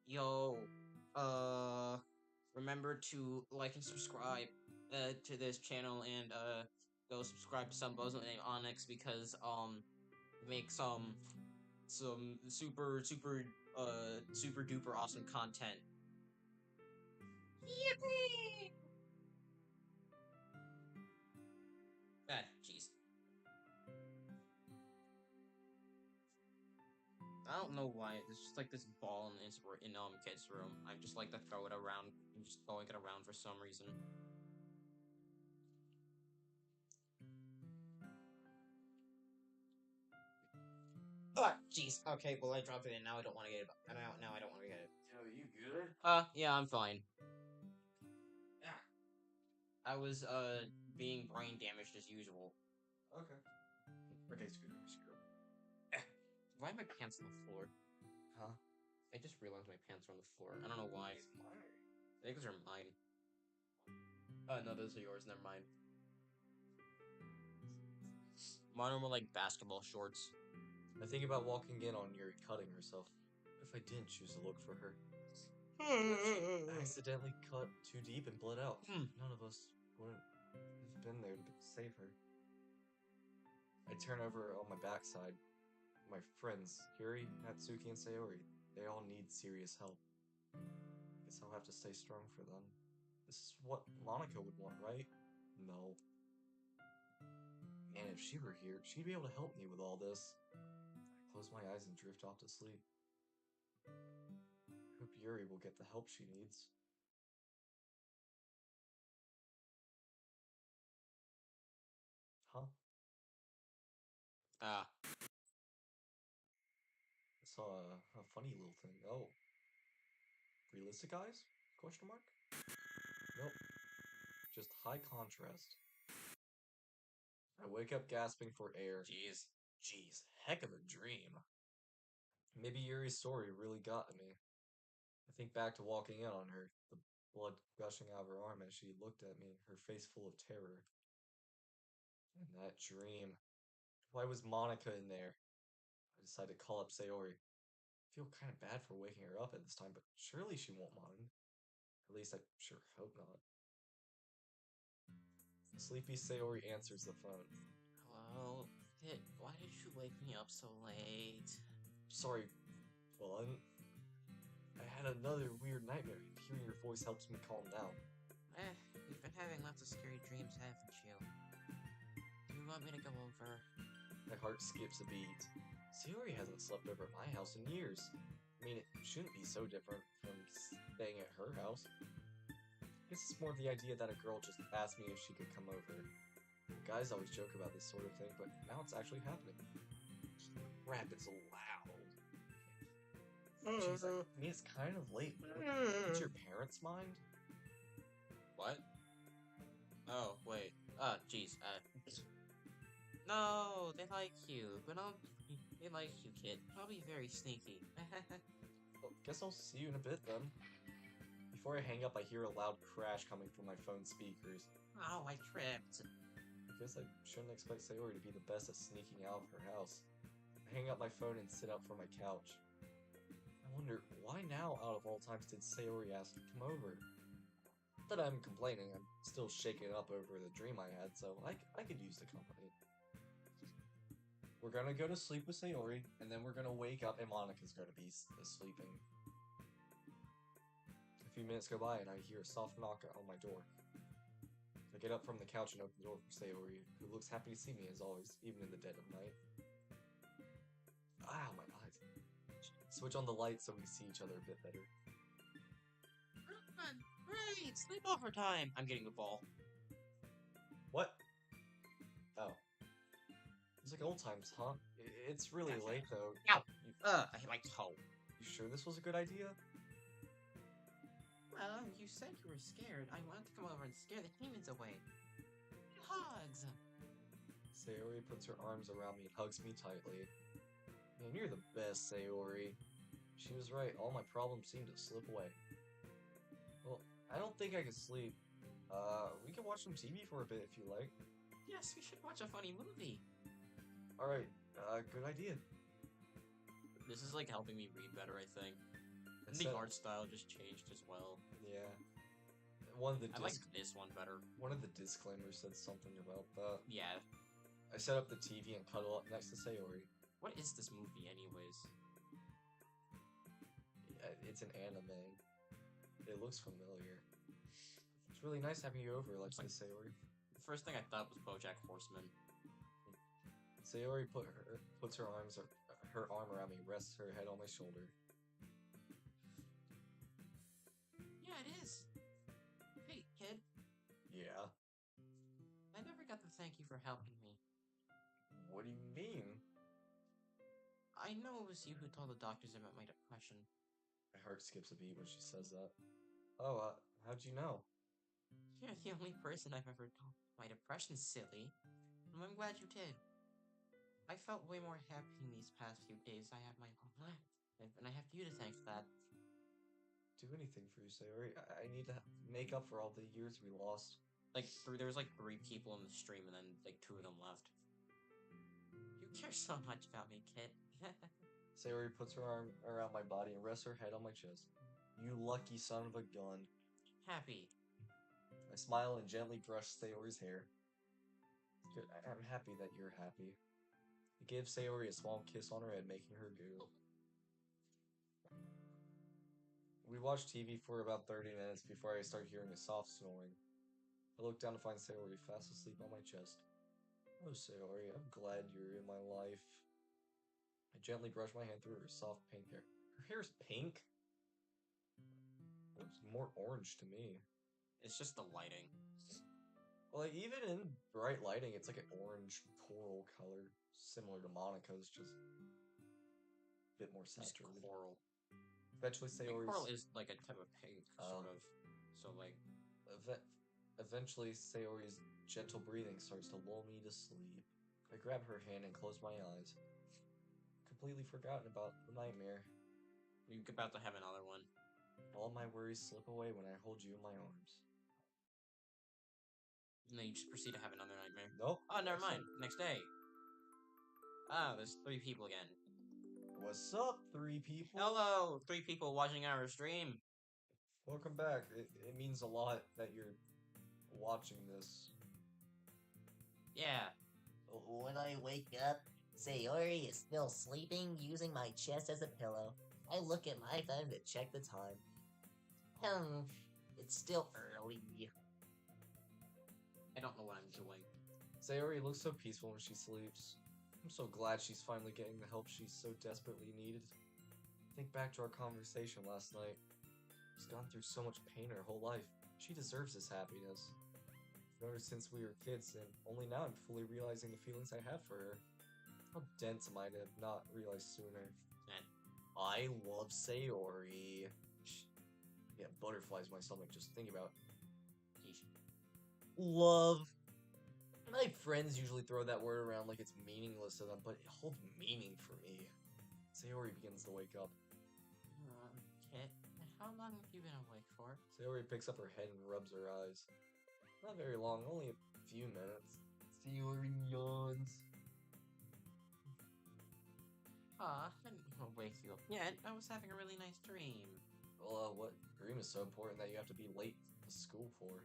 Yo, remember to like and subscribe to this channel and go subscribe to some Bozo and Onyx because make some super super duper awesome content. Yippee! Ah, jeez. I don't know why. There's just like this ball in kid's room. I just like to throw it around. I'm just throwing it around for some reason. Ah, jeez. Okay, well I dropped it and now I don't want to get it. Now I don't want to get it. Yo, you good? Yeah, I'm fine. Yeah. I was being brain damaged as usual. Okay. Okay, screw. Why are my pants on the floor? Huh? I just realized my pants are on the floor. I don't know why. I think those are mine. No, those are yours. Never mind. Mine are more like basketball shorts. I think about walking in on Yuri cutting herself. If I didn't choose to look for her. She accidentally cut too deep and bled out. None of us wouldn't have been there to save her. I turn over on my backside. My friends, Yuri, Natsuki, and Sayori, they all need serious help. Guess I'll have to stay strong for them. This is what Monica would want, right? No. And if she were here, she'd be able to help me with all this. I close my eyes and drift off to sleep. I hope Yuri will get the help she needs. Huh? Ah. I saw a funny little thing. Oh. Realistic eyes? Question mark? Nope. Just high contrast. I wake up gasping for air. Jeez, heck of a dream. Maybe Yuri's story really got to me. I think back to walking in on her, the blood gushing out of her arm as she looked at me, her face full of terror. And that dream. Why was Monica in there? I decided to call up Sayori. I feel kind of bad for waking her up at this time, but surely she won't mind. At least I sure hope not. Sleepy Sayori answers the phone. Hello, Kit. Why did you wake me up so late? Sorry, Bun. I had another weird nightmare. Hearing your voice helps me calm down. You've been having lots of scary dreams, haven't you? Do you want me to go over? My heart skips a beat. Sayori hasn't slept over at my house in years. I mean, it shouldn't be so different from staying at her house. I guess it's more the idea that a girl just asked me if she could come over. Guys always joke about this sort of thing, but now it's actually happening. Crap, it's loud. Jeez, I mean, it's kind of late. Would your parents mind? What? Oh, wait. Oh, jeez. No, they like you, but they like you, Kid. Probably very sneaky. Well, guess I'll see you in a bit then. Before I hang up, I hear a loud crash coming from my phone speakers. Oh, I tripped. I guess I shouldn't expect Sayori to be the best at sneaking out of her house. I hang up my phone and sit up from my couch. I wonder, why now, out of all times, did Sayori ask to come over? Not that I'm complaining, I'm still shaken up over the dream I had, so I could use the company. We're gonna go to sleep with Sayori, and then we're gonna wake up and Monica's gonna be sleeping. A few minutes go by and I hear a soft knock on my door. I get up from the couch and open the door for Sayori, who looks happy to see me as always, even in the dead of night. Ow, my eyes. Switch on the light so we see each other a bit better. Great! Sleepover time! I'm getting the ball. What? Oh. It's like old times, huh? It's really Gotcha. late, though. Ow! You, I hit my toe. you sure this was a good idea? Well, you said you were scared. I wanted to come over and scare the demons away. Hugs! Sayori puts her arms around me and hugs me tightly. Man, you're the best, Sayori. She was right, all my problems seem to slip away. Well, I don't think I can sleep. We can watch some TV for a bit if you like. Yes, we should watch a funny movie. Alright, good idea. This is like helping me read better, I think. And So- the art style just changed as well. Yeah. One of the I like this one better. one of the disclaimers said something about that. Yeah. I set up the TV and cuddle up next to Sayori. What is this movie, anyways? It's an anime. It looks familiar. It's really nice having you over, like Like- Sayori. The first thing I thought was BoJack Horseman. Sayori puts her arm around me, rests her head on my shoulder. Yeah, it is. Hey, kid. Yeah. I never got to thank you for helping me. What do you mean? I know it was you who told the doctors about my depression. My heart skips a beat when she says that. Oh, how'd you know? You're the only person I've ever told. My depression's silly. And I'm glad you did. I felt way more happy in these past few days. I have my own life. And I have you to thank for that. Do anything for you, Sayori. I need to make up for all the years we lost. There was like 3 people in the stream, and then like 2 of them left. You care so much about me, kid. Sayori puts her arm around my body and rests her head on my chest. You lucky son of a gun. Happy. I smile and gently brush Sayori's hair. Good. I'm happy that you're happy. I give Sayori a small kiss on her head, making her giggle. We watched TV for about 30 minutes before I start hearing a soft snoring. I look down to find Sayori fast asleep on my chest. Oh, Sayori, I'm glad you're in my life. I gently brush my hand through her soft pink hair. Her hair's pink? It looks more orange to me. It's just the lighting. Well, like, even in bright lighting, it's like an orange coral color, similar to Monica's, just a bit more Just saturated. coral. Eventually, Sayori's Coral is like a type of pink, sort of. So like, eventually, Sayori's gentle breathing starts to lull me to sleep. I grab her hand and close my eyes. Completely forgotten about the nightmare. you're about to have another one. All my worries slip away when I hold you in my arms. And then you just proceed to have another nightmare. Nope. Oh, never that's mind. Next day. Ah, there's 3 people again. it. What's up, 3 people? Hello, 3 people watching our stream. Welcome back. It means a lot that you're watching this. Yeah. When I wake up, Sayori is still sleeping, using my chest as a pillow. I look at my phone to check the time. It's still early. I don't know what I'm doing. Sayori looks so peaceful when she sleeps. I'm so glad she's finally getting the help she's so desperately needed. Think back to our conversation last night. She's gone through so much pain her whole life. She deserves this happiness. I've known her since we were kids, and only now I'm fully realizing the feelings I have for her. How dense am I to have not realized sooner? And I love Sayori. Yeah, butterflies in my stomach just thinking about yeesh. love. My friends usually throw that word around like it's meaningless to them, but it holds meaning for me. Sayori begins to wake up. Kit, how long have you been awake for? Sayori picks up her head and rubs her eyes. Not very long, only a few minutes. Sayori yawns. I didn't wake you up yet. I was having a really nice dream. Well, what dream is so important that you have to be late to school for?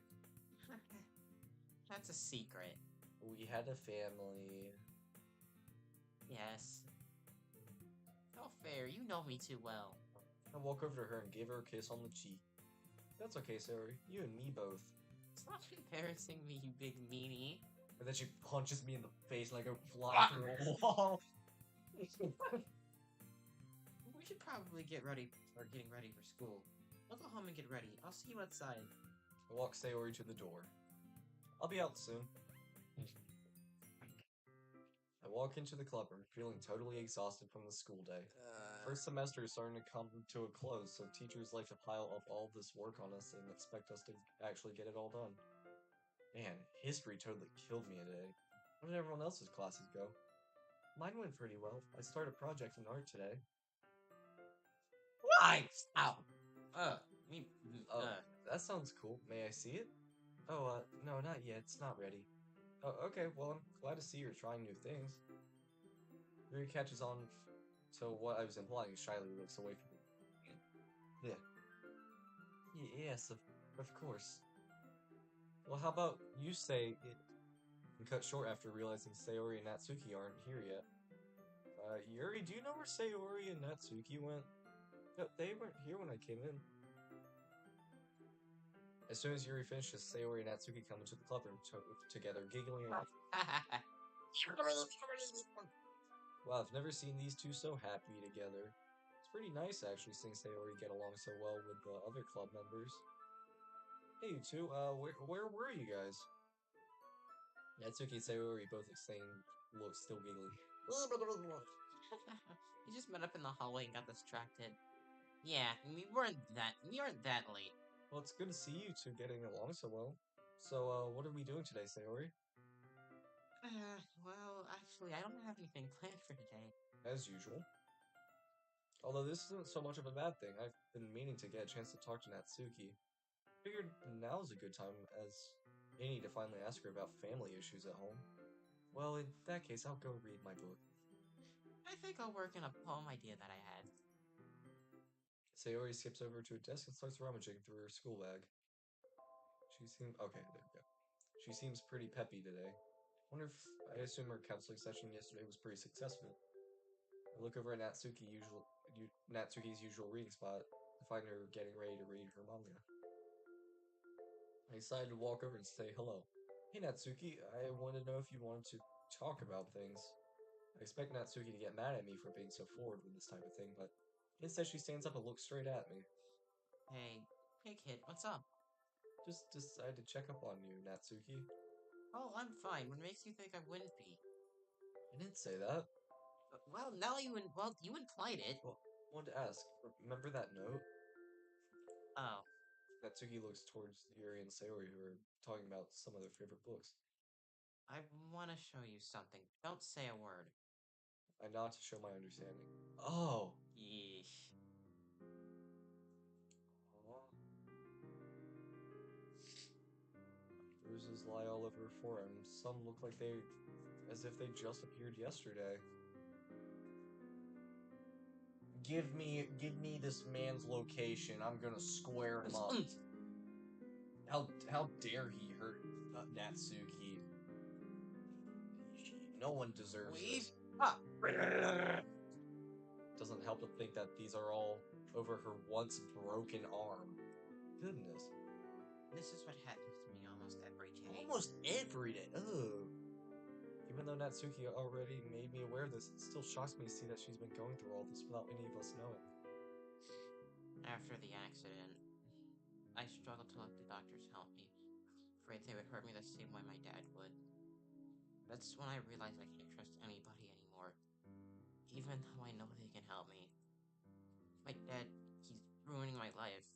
That's a secret. We had a family. Yes. Oh, fair. You know me too well. I walk over to her and give her a kiss on the cheek. That's okay, Sayori. You and me both. Stop embarrassing me, you big meanie. And then she punches me in the face like I go flying through a wall. We we should probably get ready for getting ready for school. I'll go home and get ready. I'll see you outside. I walk Sayori to the door. I'll be out soon. I walk into the club room, feeling totally exhausted from the school day. First semester is starting to come to a close, so teachers like to pile up all this work on us and expect us to actually get it all done. Man, history totally killed me today. How did everyone else's classes go? Mine went pretty well. I started a project in art today. Why? Ow. Me. Oh, that sounds cool. May I see it? Oh, no, not yet. It's not ready. Oh, okay, well, I'm glad to see you're trying new things. Yuri catches on to what I was implying as shyly looks away from me. Yes, of course. Well, how about you say it and cut short after realizing Sayori and Natsuki aren't here yet. Yuri, do you know where Sayori and Natsuki went? No, they weren't here when I came in. As soon as Yuri finishes, Sayori and Natsuki come into the club room together, giggling and wow, I've never seen these two so happy together. It's pretty nice actually seeing Sayori get along so well with the other club members. Hey you two, where were you guys? Natsuki and Sayori both exchange looks, still giggling. We just met up in the hallway and got distracted. Yeah, we weren't that late. Well, it's good to see you two getting along so well. So, what are we doing today, Sayori? Well, actually, I don't have anything planned for today. As usual. Although this isn't so much of a bad thing, I've been meaning to get a chance to talk to Natsuki. Figured now's a good time as any to finally ask her about family issues at home. Well, in that case, I'll go read my book. I think I'll work on a poem idea that I had. Sayori skips over to a desk and starts rummaging through her school bag. Okay, there we go. She seems pretty peppy today. I assume her counseling session yesterday was pretty successful. I look over at Natsuki's usual reading spot to find her getting ready to read her manga. I decided to walk over and say hello. Hey Natsuki, I wanted to know if you wanted to talk about things. I expect Natsuki to get mad at me for being so forward with this type of thing, but instead she stands up and looks straight at me. Hey kid, what's up? Just decided to check up on you, Natsuki. Oh, I'm fine. What makes you think I wouldn't be? I didn't say that. Well, you implied it. Well, wanted to ask, remember that note? Oh, Natsuki looks towards Yuri and Sayori who are talking about some of their favorite books. I want to show you something. Don't say a word. I nod to show my understanding. Oh! Yeesh. Bruises lie all over her forearm. Some look like as if they just appeared yesterday. Give me this man's location. I'm gonna square him up. How dare he hurt Natsuki? No one deserves this. Ah. Doesn't help to think that these are all over her once broken arm. Goodness. This is what happens to me almost every day. Almost every day. Ugh. Even though Natsuki already made me aware of this, it still shocks me to see that she's been going through all this without any of us knowing. After the accident, I struggled to let the doctors help me, afraid they would hurt me the same way my dad would. That's when I realized I can't trust anybody anymore, even though I know they can help me. My dad, he's ruining my life.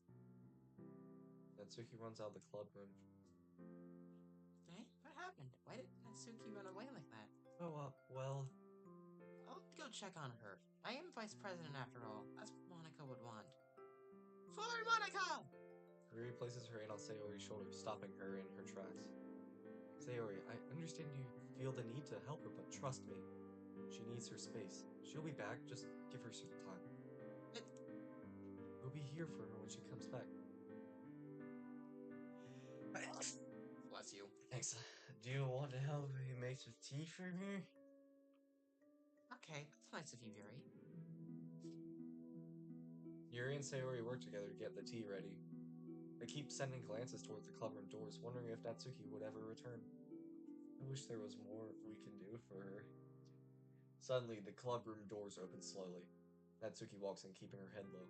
Natsuki runs out of the club room. Hey, what happened? Why did Natsuki run away like that? Oh, well... I'll go check on her. I am vice president after all. That's what Monica would want. For Monica! Riri places her hand on Sayori's shoulder, stopping her in her tracks. Sayori, I understand you feel the need to help her, but trust me. She needs her space. She'll be back, just give her some time. We'll be here for her when she comes back. Bless you. Thanks. Do you want to help me make some tea for her? Okay, that's nice of you, Yuri. Yuri and Sayori work together to get the tea ready. They keep sending glances towards the clubroom doors, wondering if Natsuki would ever return. I wish there was more we can do for her. Suddenly, the clubroom doors open slowly. Natsuki walks in, keeping her head low.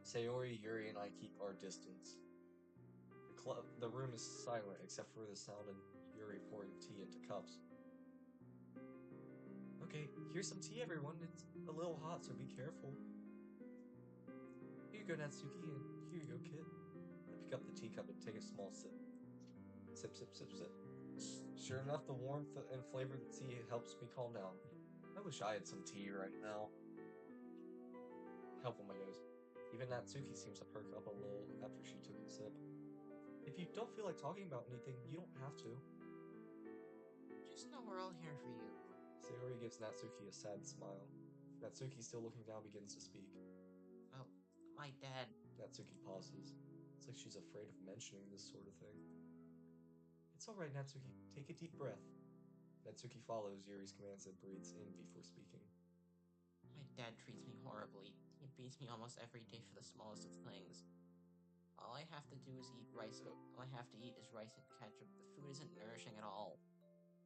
Sayori, Yuri, and I keep our distance. The room is silent except for the sound of Yuri pouring tea into cups. Okay, here's some tea, everyone. It's a little hot, so be careful. Here you go, Natsuki, and here you go, Kit. I pick up the teacup and take a small sip. Sip, sip, sip, sip. Sure enough, the warmth and flavor of the tea helps me calm down. I wish I had some tea right now. Help on my nose. Even Natsuki seems to perk up a little after she took a sip. If you don't feel like talking about anything, you don't have to. Just know we're all here for you. Sayori gives Natsuki a sad smile. Natsuki, still looking down, begins to speak. Oh, my dad. Natsuki pauses. It's like she's afraid of mentioning this sort of thing. It's alright, Natsuki. Take a deep breath. Natsuki follows Yuri's commands and breathes in before speaking. My dad treats me horribly. He beats me almost every day for the smallest of things. All I have to do is eat rice. All I have to eat is rice and ketchup. The food isn't nourishing at all.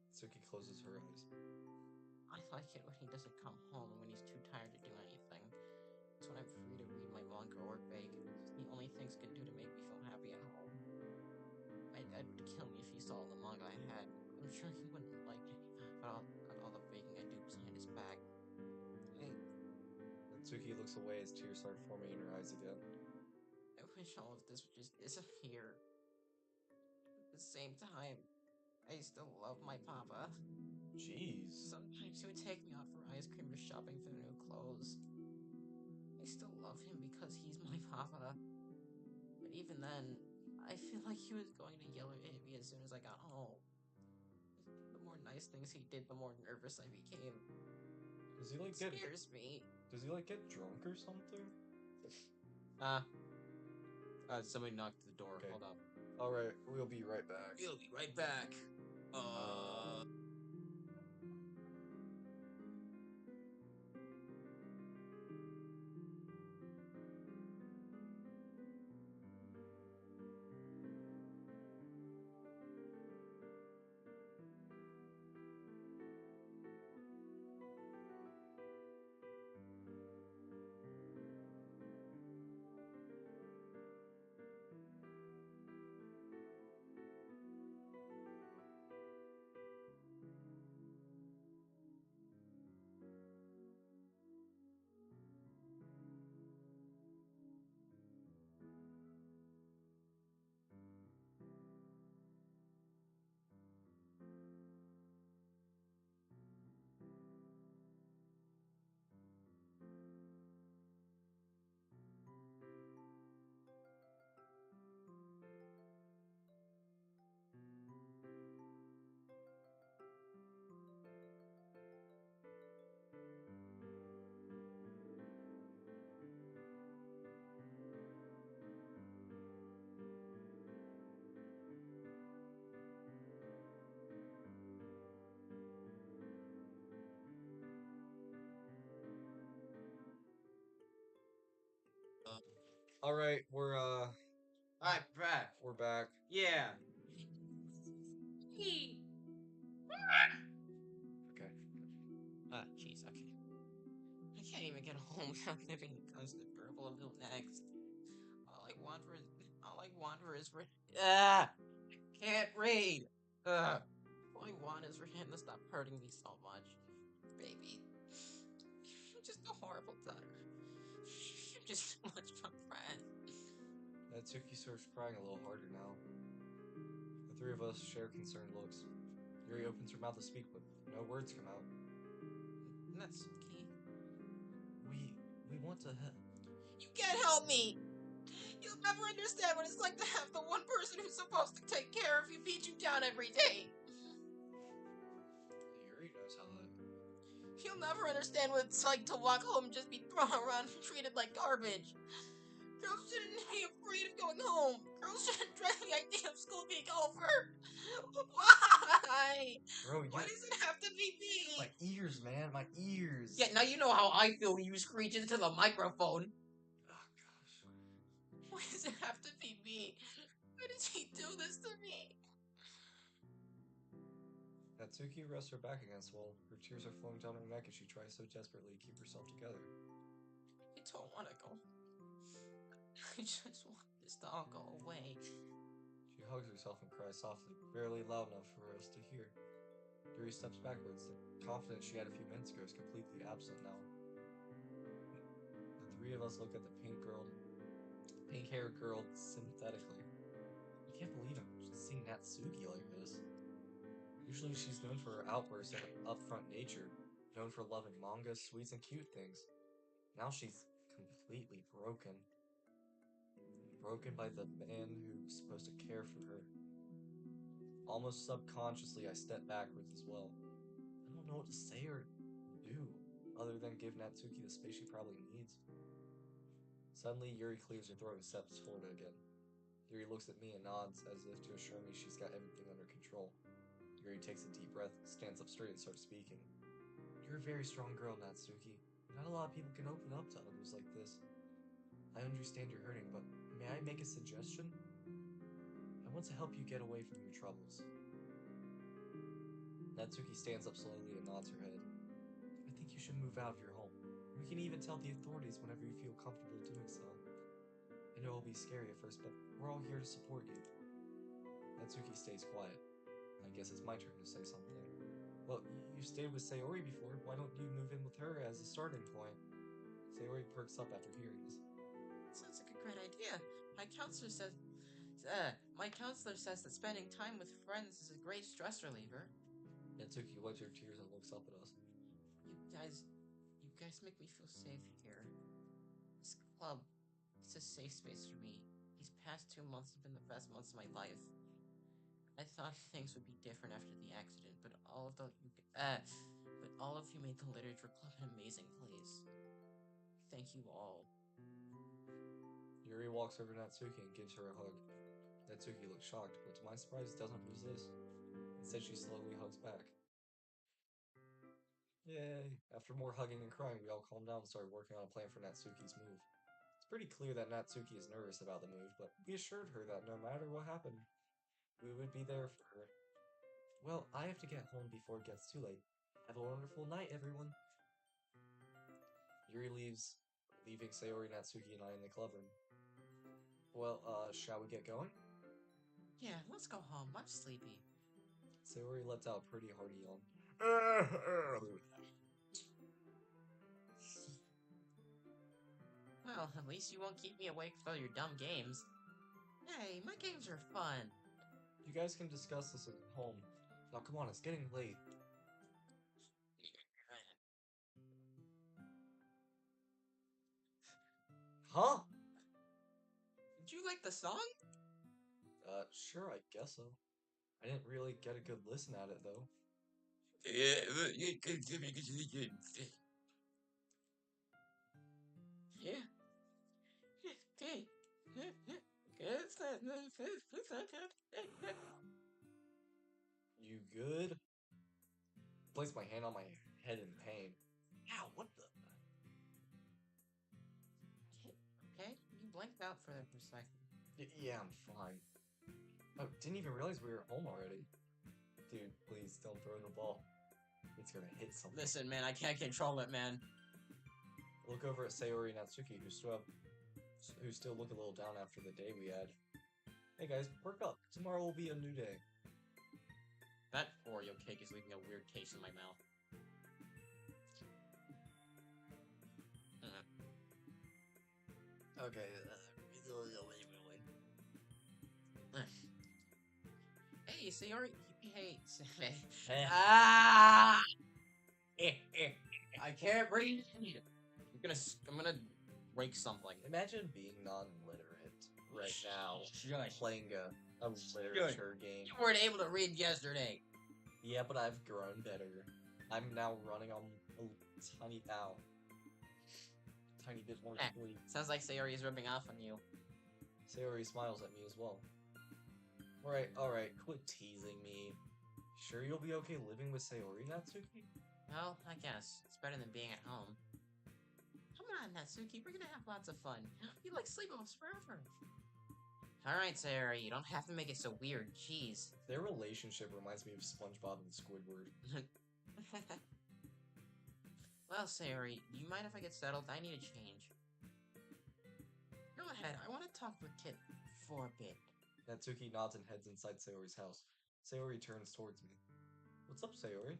Natsuki closes her eyes. I like it when he doesn't come home and when he's too tired to do anything. It's when I'm free to read my manga or bake. It's the only things can do to make me feel happy at home. My dad would kill me if he saw the manga I had. I'm sure he wouldn't like it, but all the baking I do behind his back. Natsuki looks away as tears start forming in her eyes again. I wish all of this would just disappear. At the same time, I still love my papa. Jeez. Sometimes he would take me out for ice cream or shopping for new clothes. I still love him because he's my papa. But even then, I feel like he was going to yell at me as soon as I got home. The more nice things he did, the more nervous I became. Does he like It scares me. Does he like get drunk or something? Somebody knocked at the door. Okay. Hold up. Alright, we'll be right back. We'll be right back. Alright, we're Alright, back. we're back. Yeah. Okay. Jeez, okay. I can't even get home without living in constant verbal of next. All I want is for can't read. All I want is for him to stop hurting me so much. Baby, you're just a horrible daughter. You're just so much of a friend. Natsuki starts crying a little harder now. The three of us share concerned looks. Yuri opens her mouth to speak, but no words come out. Natsuki, We want to help. you can't help me. You'll never understand what it's like to have the one person who's supposed to take care of you beat you down every day. Yuri knows how that. You'll never understand what it's like to walk home and just be thrown around and treated like garbage. Girls shouldn't be afraid of going home. Girls shouldn't dread the idea of school being over. Why? Bro, Why does it have to be me? my ears, man, my ears. Yeah, now you know how I feel when you screech into the microphone. Oh gosh. Why does it have to be me? Why does he do this to me? Natsuki rests her back against the wall. Her tears are flowing down her neck as she tries so desperately to keep herself together. I don't want to go. I just want this to all go away. She hugs herself and cries softly, barely loud enough for us to hear. Yuri steps backwards. The confidence she had a few minutes ago is completely absent now. The three of us look at the pink-haired girl sympathetically. I can't believe I'm seeing Natsuki like this. Usually she's known for her outbursts and upfront nature, known for loving manga, sweets, and cute things. Now she's completely broken. Broken by the man who's supposed to care for her. Almost subconsciously, I step backwards as well. I don't know what to say or do, other than give Natsuki the space she probably needs. Suddenly, Yuri clears her throat and steps forward again. Yuri looks at me and nods as if to assure me she's got everything under control. Yuri takes a deep breath, stands up straight, and starts speaking. You're a very strong girl, Natsuki. Not a lot of people can open up to others like this. I understand you're hurting, but may I make a suggestion? I want to help you get away from your troubles. Natsuki stands up slowly and nods her head. I think you should move out of your home. We can even tell the authorities whenever you feel comfortable doing so. I know it'll be scary at first, but we're all here to support you. Natsuki stays quiet. I guess it's my turn to say something. Well, you stayed with Sayori before. Why don't you move in with her as a starting point? Sayori perks up after hearing this. Sounds like a great idea. My counselor says that spending time with friends is a great stress reliever. Natsuki wipes her tears and looks up at us. You guys make me feel safe here. This club, it's a safe space for me. These past 2 months have been the best months of my life. I thought things would be different after the accident, but all of you made the literature club an amazing place. Thank you all. Yuri walks over to Natsuki and gives her a hug. Natsuki looks shocked, but to my surprise doesn't resist. Instead, she slowly hugs back. Yay! After more hugging and crying, we all calmed down and started working on a plan for Natsuki's move. It's pretty clear that Natsuki is nervous about the move, but we assured her that no matter what happened, we would be there for her. Well, I have to get home before it gets too late. Have a wonderful night, everyone. Yuri leaves, leaving Sayori, Natsuki, and I in the clubroom. Well, shall we get going? Yeah, let's go home. I'm sleepy. Sayori lets out a pretty hearty yawn. Well, at least you won't keep me awake with all your dumb games. Hey, my games are fun. You guys can discuss this at home. Now come on, it's getting late. Huh? Did you like the song? Sure, I guess so. I didn't really get a good listen at it, though. Yeah. You good? Place my hand on my head in pain. Ow, what the? Okay, you blanked out for a second. Yeah, I'm fine. Oh, didn't even realize we were home already. Dude, please don't throw the ball. It's gonna hit something. Listen, man, I can't control it, man. Look over at Sayori and Natsuki, who still look a little down after the day we had. Hey guys, perk up. Tomorrow will be a new day. That Oreo cake is leaving a weird taste in my mouth. Okay, Hey, Sayori. Hey, Ah! I can't breathe. I'm gonna break something. Imagine being non-literate right now, Shush. playing a literature game. You weren't able to read yesterday. Yeah, but I've grown better. I'm now running on a tiny bit more sleep. Sounds like Sayori is rubbing off on you. Sayori smiles at me as well. Alright, quit teasing me. Sure you'll be okay living with Sayori, Natsuki? Well, I guess. It's better than being at home. Come on, Natsuki, we're gonna have lots of fun. You like sleep with us forever. Alright, Sayori, you don't have to make it so weird, jeez. Their relationship reminds me of SpongeBob and Squidward. Well, Sayori, do you mind if I get settled? I need a change. Go ahead, I want to talk with Kit for a bit. Natsuki nods and heads inside Sayori's house. Sayori turns towards me. What's up, Sayori?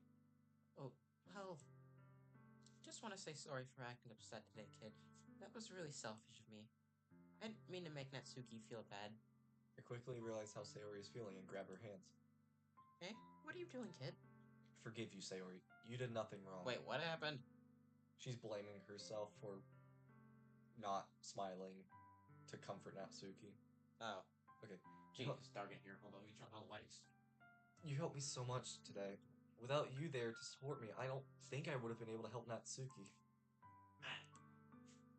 Oh, well, just want to say sorry for acting upset today, Kid. That was really selfish of me. I didn't mean to make Natsuki feel bad. I quickly realize how Sayori is feeling and grab her hands. Hey, what are you doing, Kid? Forgive you, Sayori. You did nothing wrong. Wait, what happened? She's blaming herself for not smiling to comfort Natsuki. Oh. Okay. Jeez, it's dark in here. Hold on, let me turn on the lights. You helped me so much today. Without you there to support me, I don't think I would have been able to help Natsuki.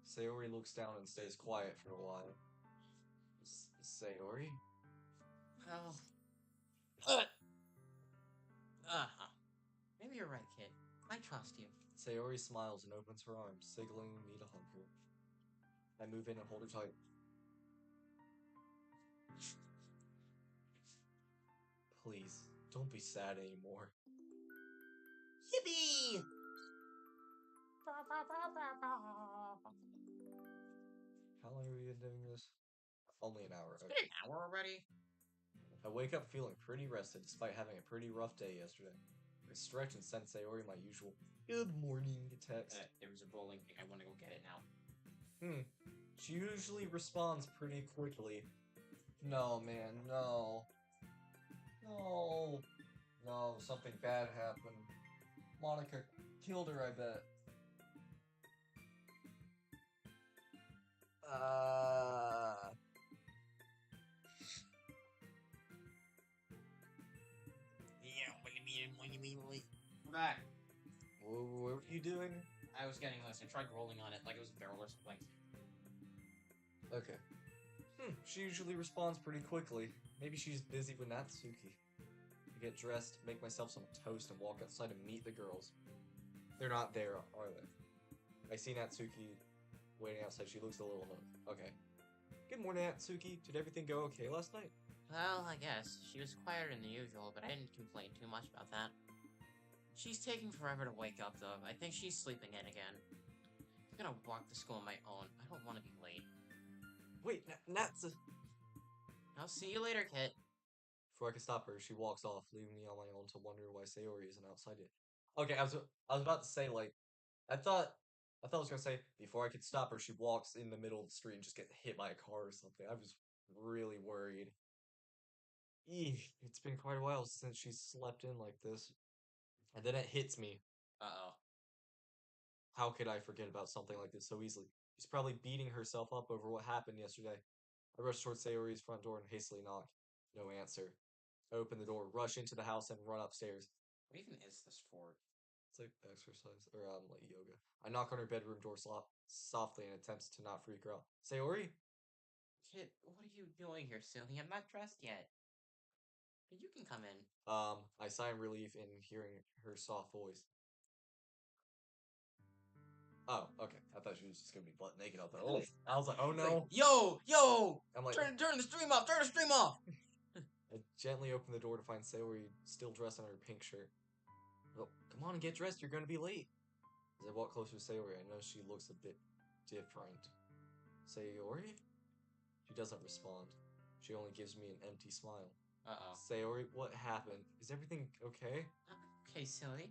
Sayori looks down and stays quiet for a while. Sayori? Well... Maybe you're right, Kid. I trust you. Sayori smiles and opens her arms, signaling me to hug her. I move in and hold her tight. Please, don't be sad anymore. Yippee! How long have we been doing this? Only an hour. It's been an hour already? I wake up feeling pretty rested despite having a pretty rough day yesterday. I stretch and send Sayori my usual good morning text. There was a bowling thing. I want to go get it now. She usually responds pretty quickly. No, man, no. No. No, something bad happened. Monica killed her, I bet. I'm back. What were you doing? I was getting this. I tried rolling on it like it was a barrel or something. Okay. She usually responds pretty quickly. Maybe she's busy with Natsuki. I get dressed, make myself some toast, and walk outside and meet the girls. They're not there, are they? I see Natsuki waiting outside. She looks a little annoyed. Okay. Good morning, Natsuki. Did everything go okay last night? Well, I guess. She was quieter than usual, but I didn't complain too much about that. She's taking forever to wake up, though. I think she's sleeping in again. I'm gonna walk to school on my own. I don't want to be late. Wait, Natsu... I'll see you later, Kit. Before I can stop her, she walks off, leaving me on my own to wonder why Sayori isn't outside yet. Okay, I was about to say, like, I thought I was gonna say, before I could stop her, she walks in the middle of the street and just gets hit by a car or something. I was really worried. Eek, it's been quite a while since she slept in like this. And then it hits me. Uh-oh. How could I forget about something like this so easily? She's probably beating herself up over what happened yesterday. I rush towards Sayori's front door and hastily knock. No answer. I open the door, rush into the house, and run upstairs. What even is this for? It's like exercise, or like yoga. I knock on her bedroom door softly in attempts to not freak her out. Sayori? Kit, what are you doing here, silly? I'm not dressed yet. But you can come in. I sigh in relief in hearing her soft voice. Oh, okay. I thought she was just gonna be butt naked out there. Oh, I was like, oh no. Like, yo! I'm like, Turn the stream off! Turn the stream off! I gently open the door to find Sayori still dressed in her pink shirt. Oh, come on and get dressed. You're gonna be late. As I walk closer to Sayori, I know she looks a bit different. Sayori? She doesn't respond. She only gives me an empty smile. Uh-oh. Sayori, what happened? Is everything okay? Okay, silly.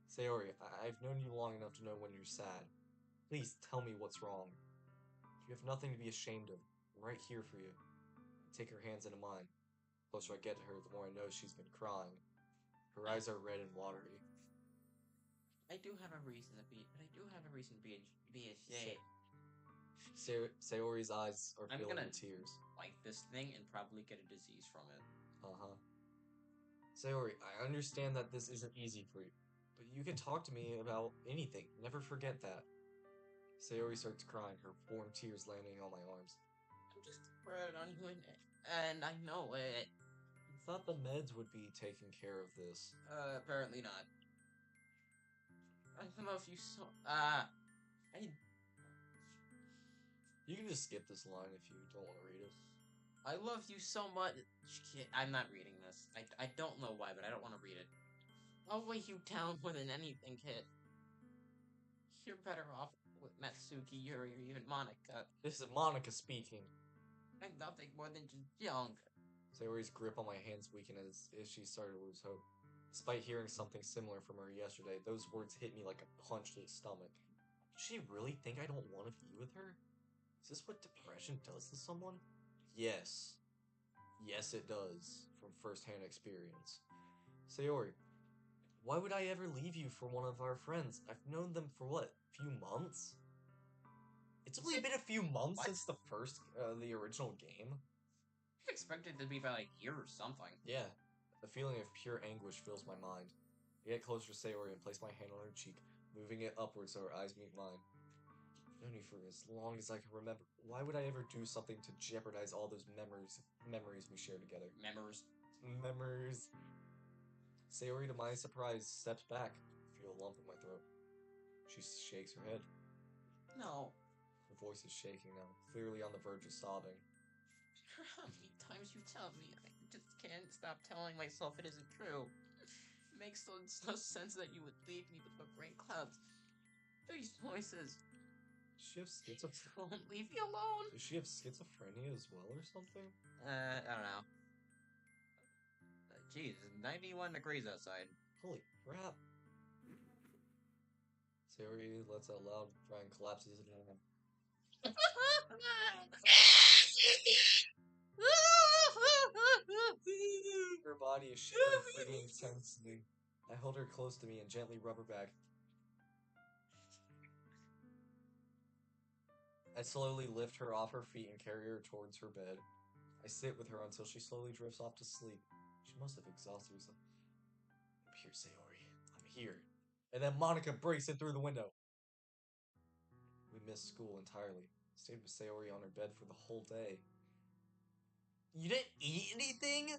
Sayori, I've known you long enough to know when you're sad. Please tell me what's wrong. You have nothing to be ashamed of. I'm right here for you. I take her hands into mine. The closer I get to her, the more I know she's been crying. Her eyes are red and watery. I do have a reason to be ashamed. Sayori's eyes are I'm filling gonna with tears. Like this thing and probably get a disease from it. Sayori, I understand that this isn't easy for you, but you can talk to me about anything. Never forget that. Sayori starts crying, her warm tears landing on my arms. I'm just afraid on you, and I know it. I thought the meds would be taking care of this. Apparently not. I don't know if you saw. You can just skip this line if you don't want to read it. I love you so much. Kid, I'm not reading this. I don't know why, but I don't want to read it. I'll weigh you down more than anything, kid. You're better off with Matsuki, Yuri, or even Monica. This is Monica speaking. I'm nothing more than just young. Sayori's grip on my hands weakened as she started to lose hope. Despite hearing something similar from her yesterday, those words hit me like a punch to the stomach. Does she really think I don't want to be with her? Is this what depression does to someone? Yes. Yes, it does, from first-hand experience. Sayori, why would I ever leave you for one of our friends? I've known them for what, a few months? It's only been a few months since the original game. I expected it to be about a year or something. Yeah, a feeling of pure anguish fills my mind. I get closer to Sayori and place my hand on her cheek, moving it upward so her eyes meet mine. I've known you for as long as I can remember. Why would I ever do something to jeopardize all those memories we share together? Memories. Sayori, to my surprise, steps back. I feel a lump in my throat. She shakes her head. No. Her voice is shaking now, clearly on the verge of sobbing. How many times you tell me? I just can't stop telling myself it isn't true. It makes no sense that you would leave me with my brain clouds. These voices. Does she have schizophrenia? Don't leave me alone. Does she have schizophrenia as well or something? I don't know. Jeez, 91 degrees outside. Holy crap. Sayori lets out loud cry and collapses into her. Her body is shivering pretty intensely. I hold her close to me and gently rub her back. I slowly lift her off her feet and carry her towards her bed. I sit with her until she slowly drifts off to sleep. She must have exhausted herself. I'm here, Sayori. I'm here. And then Monica breaks in through the window. We missed school entirely. Stayed with Sayori on her bed for the whole day. You didn't eat anything?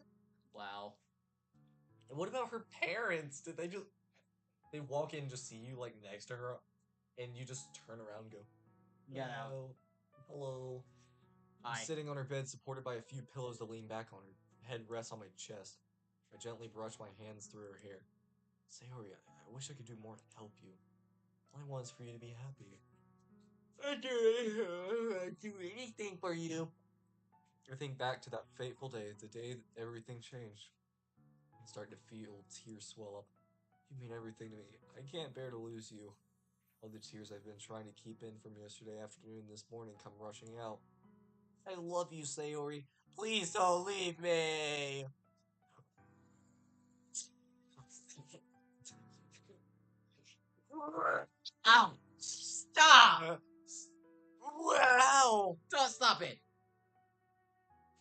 Wow. And what about her parents? Did they walk in and just see you like next to her and you just turn around and go, hello. Hello. I'm Hi. sitting on her bed supported by a few pillows to lean back on. Her head rests on my chest. I gently brush my hands through her hair. Sayori, I wish I could do more to help you. All I want is for you to be happy. I'd do anything for you. I think back to that fateful day, the day that everything changed. I'm starting to feel tears swell up. You mean everything to me. I can't bear to lose you. All the tears I've been trying to keep in from yesterday afternoon this morning come rushing out. I love you, Sayori. Please don't leave me. Ow! Stop! Wow! Don't stop it!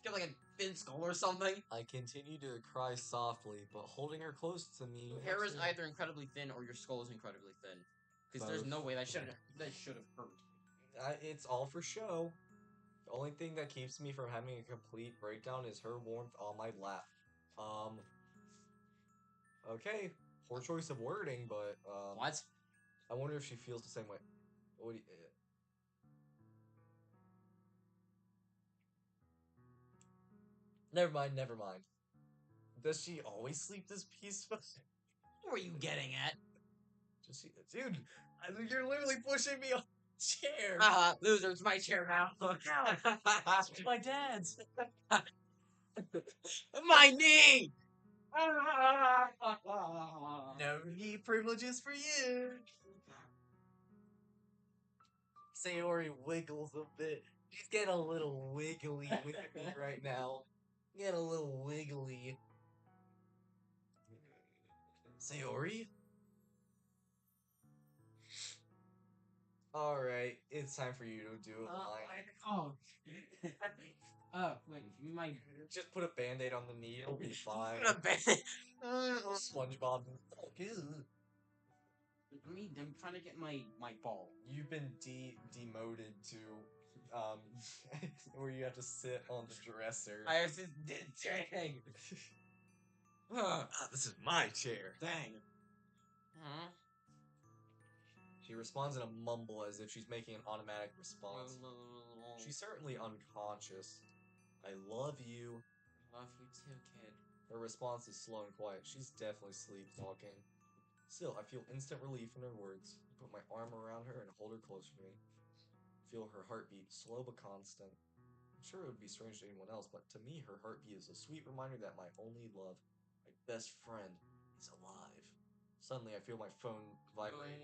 Get like a thin skull or something. I continue to cry softly, but holding her close to me. Your hair is either incredibly thin or your skull is incredibly thin. Because there's no way that should have hurt. It's all for show. The only thing that keeps me from having a complete breakdown is her warmth on my lap. Okay, poor choice of wording, but What? I wonder if she feels the same way. What do you, Never mind, never mind. Does she always sleep this peaceful? What were you getting at? Dude, you're literally pushing me off the chair. Loser, it's my chair now. My dad's. My knee! No knee privileges for you. Sayori wiggles a bit. She's getting a little wiggly with me right now. Getting a little wiggly. Sayori? Alright, it's time for you to do a line. Wait, my... Just put a band-aid on the knee, it'll be fine. SpongeBob. I'm trying to get my ball. You've been demoted to, where you have to sit on the dresser. I have to... Dang. This is my chair. Dang. Huh? She responds in a mumble as if she's making an automatic response. She's certainly unconscious. I love you. Love you too, kid. Her response is slow and quiet. She's definitely sleep talking. Still, I feel instant relief in her words. I put my arm around her and hold her closer to me. Feel her heartbeat, slow but constant. I'm sure it would be strange to anyone else, but to me, her heartbeat is a sweet reminder that my only love, my best friend, is alive. Suddenly, I feel my phone vibrate.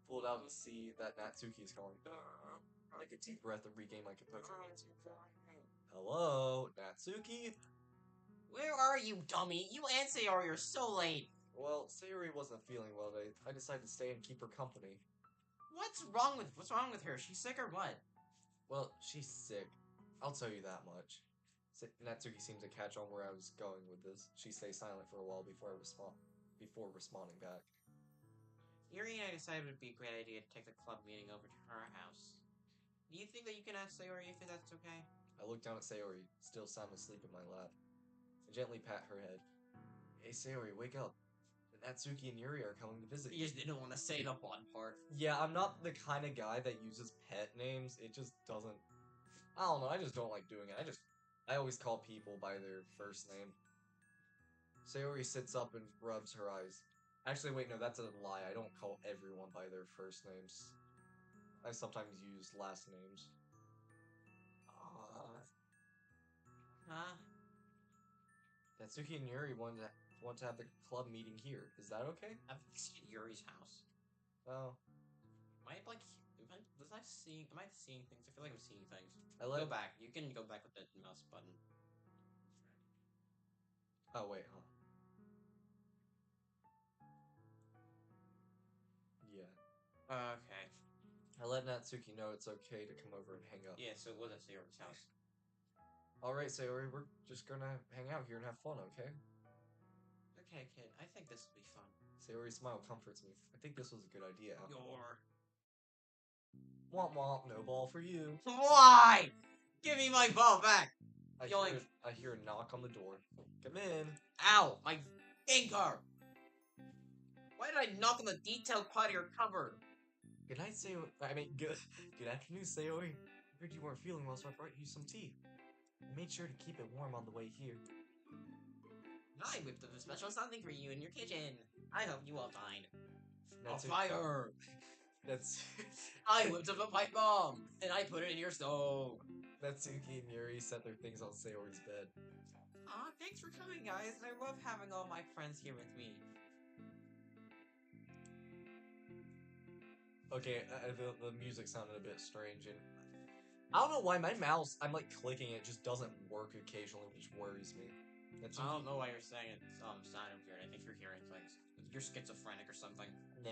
Pulled out and see that Natsuki is calling. I take a deep breath and regain my composure. Hello, Natsuki? Where are you, dummy? You and Sayori are so late. Well, Sayori wasn't feeling well today. I decided to stay and keep her company. What's wrong with her? She's sick or what? Well, she's sick. I'll tell you that much. Natsuki seemed to catch on where I was going with this. She stays silent for a while before responding back. Yuri and I decided it would be a great idea to take the club meeting over to her house. Do you think that you can ask Sayori if that's okay? I looked down at Sayori, still sound asleep in my lap. I gently pat her head. Hey Sayori, wake up. Natsuki and Yuri are coming to visit You just didn't want to say the fun part. Yeah, I'm not the kind of guy that uses pet names. It just doesn't... I don't know, I just don't like doing it. I always call people by their first name. Sayori sits up and rubs her eyes. Actually, wait, no, that's a lie. I don't call everyone by their first names. I sometimes use last names. Huh? Natsuki and Yuri want to have the club meeting here. Is that okay? I've seen Yuri's house. Oh. Am I seeing things? I feel like I'm seeing things. Go back. You can go back with the mouse button. Oh, wait, huh? Yeah. Okay. I let Natsuki know it's okay to come over and hang out. Yeah, so it was at Sayori's house. Alright, Sayori, we're just gonna hang out here and have fun, okay? Okay, kid. I think this will be fun. Sayori's smile comforts me. I think this was a good idea. Your... Womp womp, no ball for you. Why? Give me my ball back! I hear a knock on the door. Come in. Ow! My finger! Why did I knock on the detailed part of your cupboard? Good night, Sayori. Good afternoon, Sayori. I heard you weren't feeling well, so I brought you some tea. I made sure to keep it warm on the way here. I whipped up a special something for you in your kitchen. I hope you all fine. That's Fire! That's... I whipped up a pipe bomb, and I put it in your stove. Natsuki and Yuri set their things on Sayori's bed. Aw, thanks for coming, guys. I love having all my friends here with me. Okay, the music sounded a bit strange, and I don't know why my mouse, I'm like clicking it, just doesn't work occasionally, which worries me. I don't know why you're saying it sounded weird. I think you're hearing things. You're schizophrenic or something. Nah.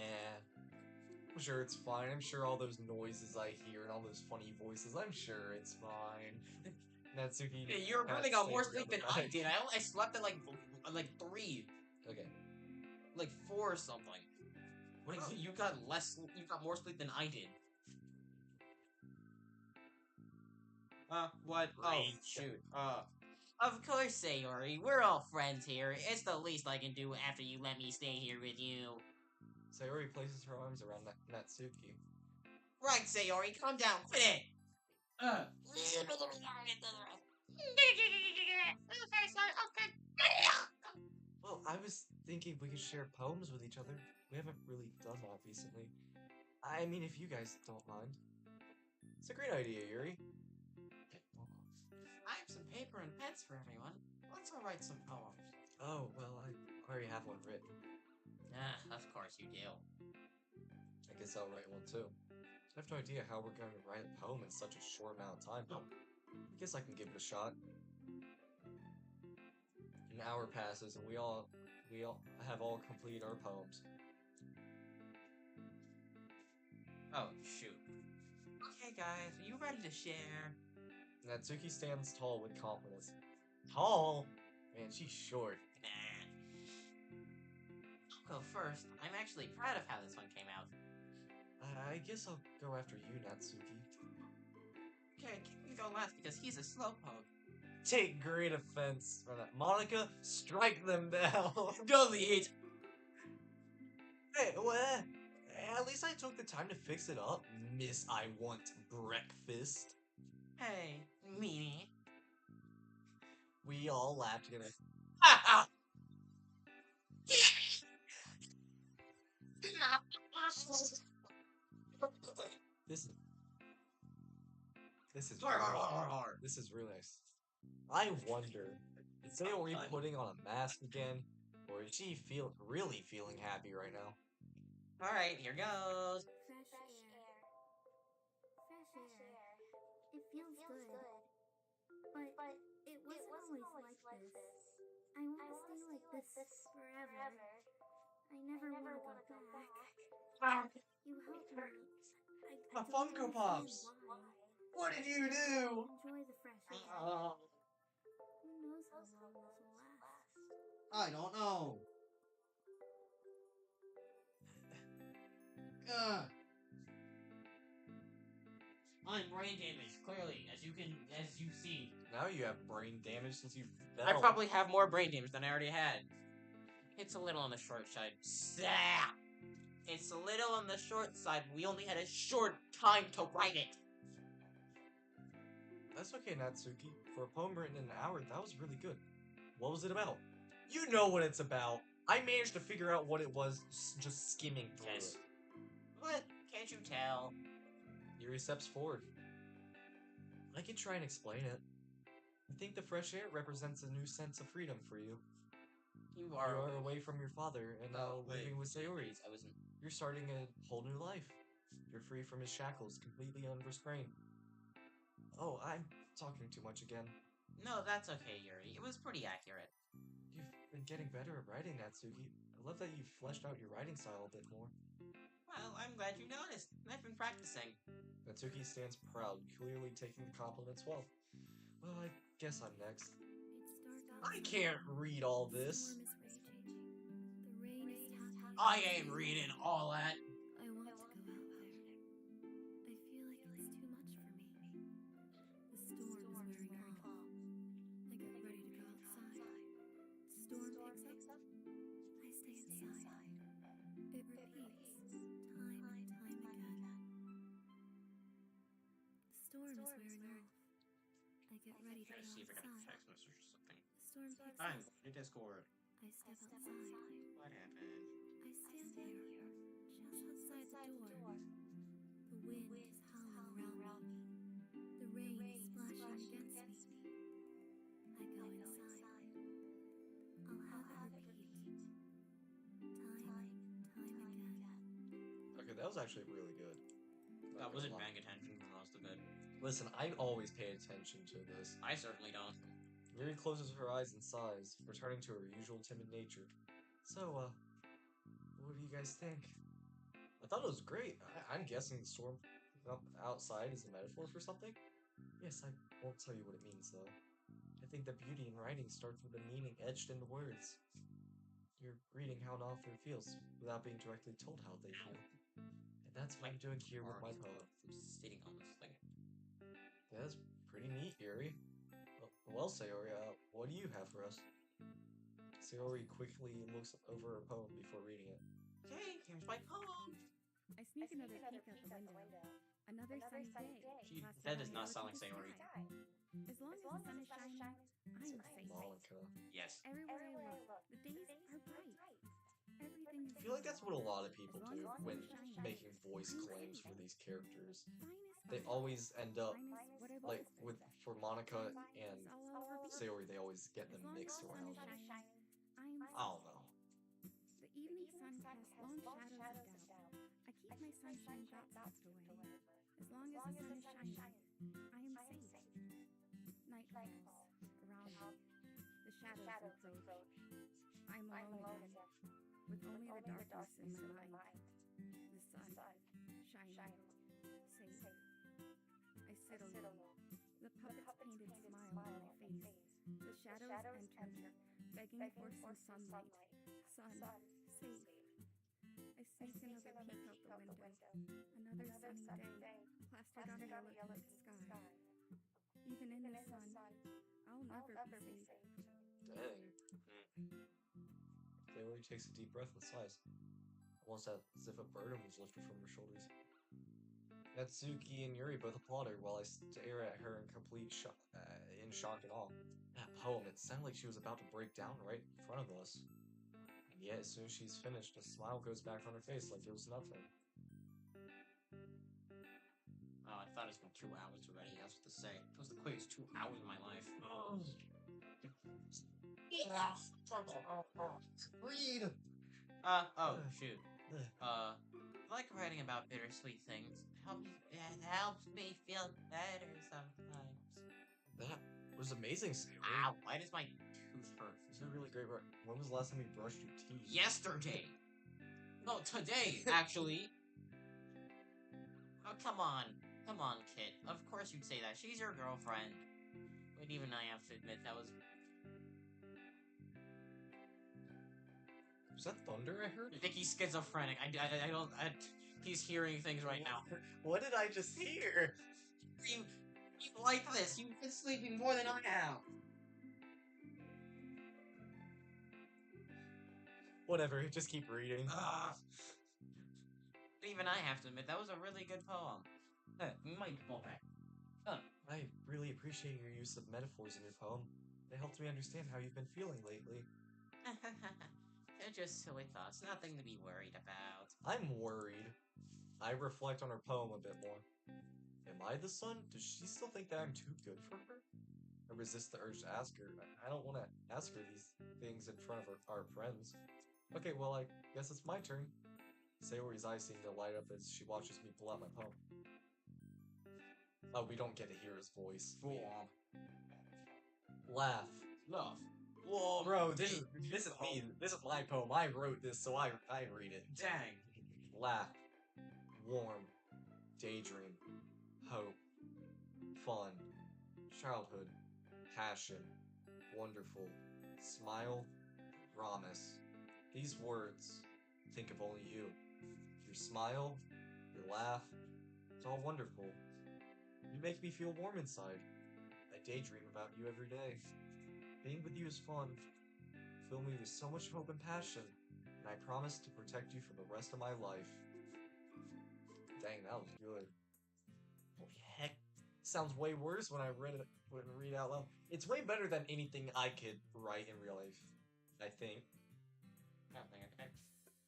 I'm sure it's fine. I'm sure all those noises I hear and all those funny voices, I'm sure it's fine. Natsuki... Yeah, you really got more sleep than I did. I slept at like 3. Okay. Like 4 or something. You got more sleep than I did. What? Oh, shoot. Of course, Sayori. We're all friends here. It's the least I can do after you let me stay here with you. Sayori places her arms around Natsuki. Right, Sayori, calm down. Quit it! Well, I was thinking we could share poems with each other. We haven't really done that recently. I mean, if you guys don't mind. It's a great idea, Yuri. I have some paper and pens for everyone. Let's all write some poems. Oh, well, I already have one written. Of course you do. I guess I'll write one too. I have no idea how we're going to write a poem in such a short amount of time, but I guess I can give it a shot. An hour passes and we all have completed our poems. Oh, shoot. Okay, guys, are you ready to share? Natsuki stands tall with confidence. Tall? Man, she's short. Nah. I'll go first. I'm actually proud of how this one came out. I guess I'll go after you, Natsuki. Okay, King can go last because he's a slowpoke. Take great offense from that. Monica, strike them down. Delete! Hey, what? At least I took the time to fix it up, Miss I Want Breakfast. Hey, meanie. We all laughed together. This is this is really nice. I wonder, is Sayori putting on a mask again, or is she really feeling happy right now? Alright, here goes. Fresh air. Fresh air. It feels good. But it wasn't always like this. I want to stay like this forever. I never want to go back. You helped me. I My don't Funko understand Pops! why. What did you do? Enjoy the fresh air. Oh. Who knows how long this will last? I don't know. Ugh. I'm brain damaged, clearly, as you see. Now you have brain damage since you fell. I probably have more brain damage than I already had. It's a little on the short side. Stop! It's a little on the short side. We only had a short time to write it. That's okay, Natsuki. For a poem written in an hour, that was really good. What was it about? You know what it's about. I managed to figure out what it was just skimming through Yes. it. What? Can't you tell? Yuri steps forward. I can try and explain it. I think the fresh air represents a new sense of freedom for you. You You are... are away from your father and now living with Sayori. I wasn't... You're starting a whole new life. You're free from his shackles, completely unrestrained. Oh, I'm talking too much again. No, that's okay, Yuri. It was pretty accurate. You've been getting better at writing, Natsuki. I love that you've fleshed out your writing style a bit more. Well, I'm glad you noticed. I've been practicing. Natsuki stands proud, clearly taking the compliments well. Well, I guess I'm next. It's dark I outside. can't read all The this. storm is raging. The rain is tapping. I ain't reading all that. I want to go out there. I feel like it's too much for me. The storm is wearing off. I get ready to go outside. The storm picks up. I stay inside. It repeats time and time again. The storm is wearing off. I get ready to Try to go see if I can outside. text message or something. The storm picks I'm up. in Discord. I step outside. What happened? I stand here, just outside the door. The wind is howling around me. The rain is splashing against me. I go inside. I'll have it repeat. Time and time again. Okay, that was actually really good. I Not wasn't gonna lie. paying attention for most of it. Listen, I always pay attention to this. I certainly don't. Yuri closes her eyes and sighs, returning to her usual timid nature. So, what do you guys think? I thought it was great. I'm guessing the storm up outside is a metaphor for something? Yes, I won't tell you what it means, though. I think the beauty in writing starts with the meaning etched into words. You're reading how an author feels, without being directly told how they feel. And that's what I'm doing here with my poem. I'm sitting on this thing. Yeah, that's pretty neat, Yuri. Well, Sayori, what do you have for us? Sayori quickly looks over her poem before reading it. Okay, here's my poem. I sneak another peek out the window. Another sunny day. That does not sound like Sayori. As long as the sun is shining, I'm safe. Monica. Yes. Everywhere I look, the days are bright. Everything is I feel like that's what a lot of people As long do as the when sun is shining, making voice I'm claims safe. for these characters. Fine is They fine. always end up, Fine is what I've like, always with said. for Monica and It's all over me. Sayori, they always get them As long as mixed the sun around. is shining, I'm I safe. don't know. The evening sun casts long shadows of doubt. I keep my sunshine thoughts tucked away. As long as the sun is shining, I am safe. Night falls around me. The shadows approach. I'm alone again, with only the darkness in my mind. The sun shining, safe. I sit alone. The puppet's painted smile on my face. The shadows enter, begging for some sunlight. Sun, safe. I sneak another peek out the window. Another sunny day, plastered on the yellow sky. Even in the sun, I'll never be safe. Dang. Sayori takes a deep breath and sighs, almost as if a burden was lifted from her shoulders. Natsuki and Yuri both applaud her while I stare at her in complete shock and awe. That poem, it sounded like she was about to break down right in front of us. And yet, as soon as she's finished, a smile goes back on her face like it was nothing. Oh, I thought it was been 2 hours already. I was what to say. It was the quickest 2 hours of my life. Read! Oh, shoot. I like writing about bittersweet things. It helps me feel better sometimes. That was amazing, Sayori. Ow, why does my tooth hurt? It's a really great writing. When was the last time you brushed your teeth? Yesterday! No, today, actually. Oh, come on. Come on, kid. Of course you'd say that. She's your girlfriend. But even I have to admit, that was... Was that thunder I heard? I think he's schizophrenic. He's hearing things right now. What did I just hear? You like this. You've been sleeping more than I have. Whatever, just keep reading. Even I have to admit, that was a really good poem. You might fall back. I really appreciate your use of metaphors in your poem. It helped me understand how you've been feeling lately. They're just silly thoughts, nothing to be worried about. I'm worried. I reflect on her poem a bit more. Am I the son? Does she still think that I'm too good for her? I resist the urge to ask her. I don't want to ask her these things in front of our friends. Okay, well, I guess it's my turn. Sayori's eyes seem to light up as she watches me pull out my poem. Oh, we don't get to hear his voice. Laugh. Love. Whoa, bro, this is me. This is my poem. I wrote this, so I read it. Dang. Laugh. Warm. Daydream. Hope. Fun. Childhood. Passion. Wonderful. Smile. Promise. These words, think of only you. Your smile, your laugh, it's all wonderful. You make me feel warm inside. I daydream about you every day. Being with you is fun. Fill me with so much hope and passion, and I promise to protect you for the rest of my life. Dang, that was good. Holy heck, sounds way worse when I read out loud. It's way better than anything I could write in real life, I think.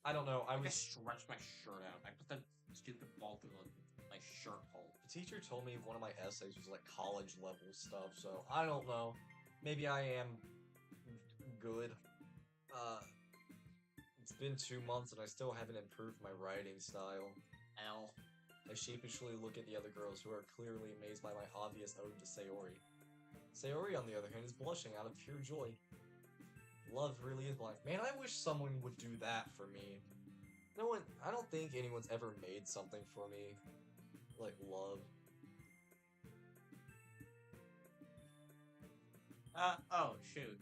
I don't know. I stretched my shirt out. I put the stupid ball through my shirt hole. The teacher told me one of my essays was like college level stuff, so I don't know. Maybe I am good. It's been 2 months and I still haven't improved my writing style. L. I sheepishly look at the other girls who are clearly amazed by my obvious ode to Sayori. Sayori, on the other hand, is blushing out of pure joy. Love really is blind. Man, I wish someone would do that for me. No one, I don't think anyone's ever made something for me. Like love. Oh, shoot.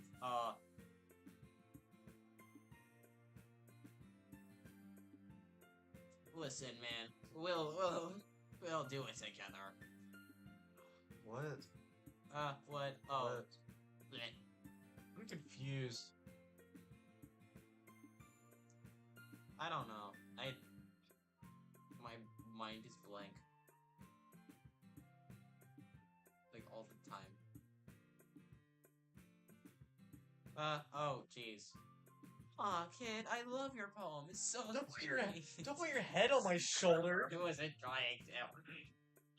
Listen, man. We'll do it together. What? What? Oh. What? I'm confused. I don't know. My mind is blank. Like, all the time. Oh, jeez. Aw, kid, I love your poem. It's so great. Don't put your head on my shoulder. It was a trying to.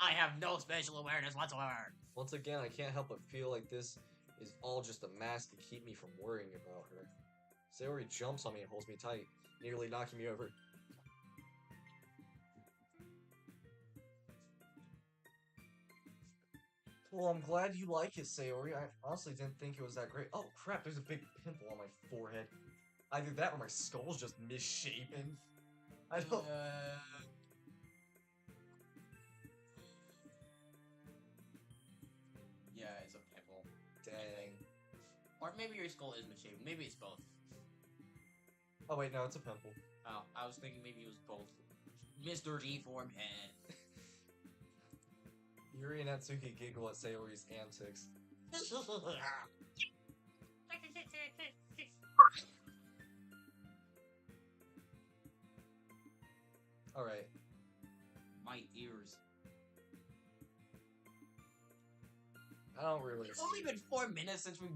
I have no spatial awareness whatsoever. Once again, I can't help but feel like this is all just a mask to keep me from worrying about her. Sayori jumps on me and holds me tight, nearly knocking me over. Well, I'm glad you like it, Sayori. I honestly didn't think it was that great. Oh crap, there's a big pimple on my forehead. Either that or my skull's just misshapen. I don't... Yeah, it's a pimple. Dang. Or maybe your skull is misshapen. Maybe it's both. Oh wait, no, it's a pimple. Oh, I was thinking maybe it was both. Mr. Deformed Head. Yuri and Natsuki giggle at Sayori's antics. Alright. My ears. I don't really. It's only been 4 minutes since we.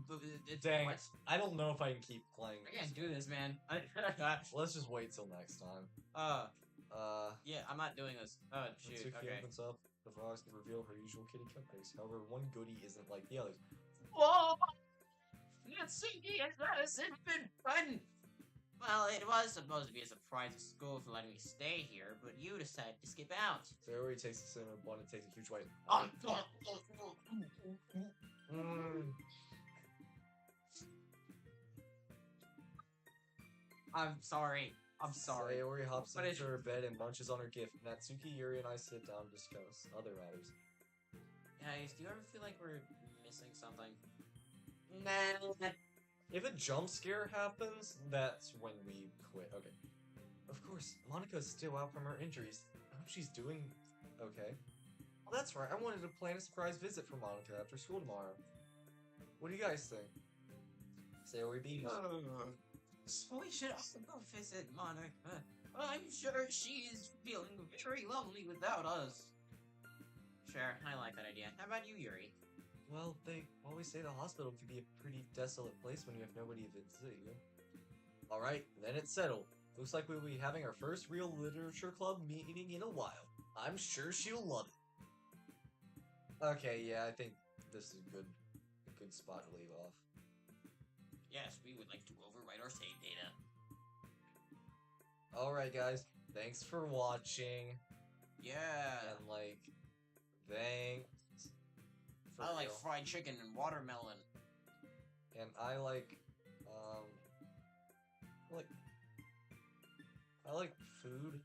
Dang. What? I don't know if I can keep playing. I can't do this, man. Let's just wait till next time. Yeah, I'm not doing this. Oh, shoot. Natsuki Okay. opens up the box to reveal her usual kitty cat face. However, one goodie isn't like the others. Whoa! Natsuki hasn't been fun! Well, it was supposed to be a surprise at school for letting me stay here, but you decided to skip out. Sayori takes the cinnamon bun and takes a huge bite. I'm sorry. I'm sorry. Sayori hops But into her bed and munches on her gift. Natsuki, Yuri, and I sit down to discuss other matters. Guys, do you ever feel like we're missing something? Nah. If a jump scare happens, that's when we quit. Okay. Of course, Monica's still out from her injuries. I hope she's doing okay. Well, that's right. I wanted to plan a surprise visit for Monica after school tomorrow. What do you guys think? Sayori beams. So we should also go visit Monica. I'm sure she's feeling very lonely without us. Sure, I like that idea. How about you, Yuri? Well, they always say the hospital can be a pretty desolate place when you have nobody to visit you. Alright, then it's settled. Looks like we'll be having our first real literature club meeting in a while. I'm sure she'll love it. Okay, yeah, I think this is a good spot to leave off. Yes, we would like to overwrite our save data. Alright, guys. Thanks for watching. Yeah. And, like, thanks. I like real. fried chicken and watermelon. And I like food.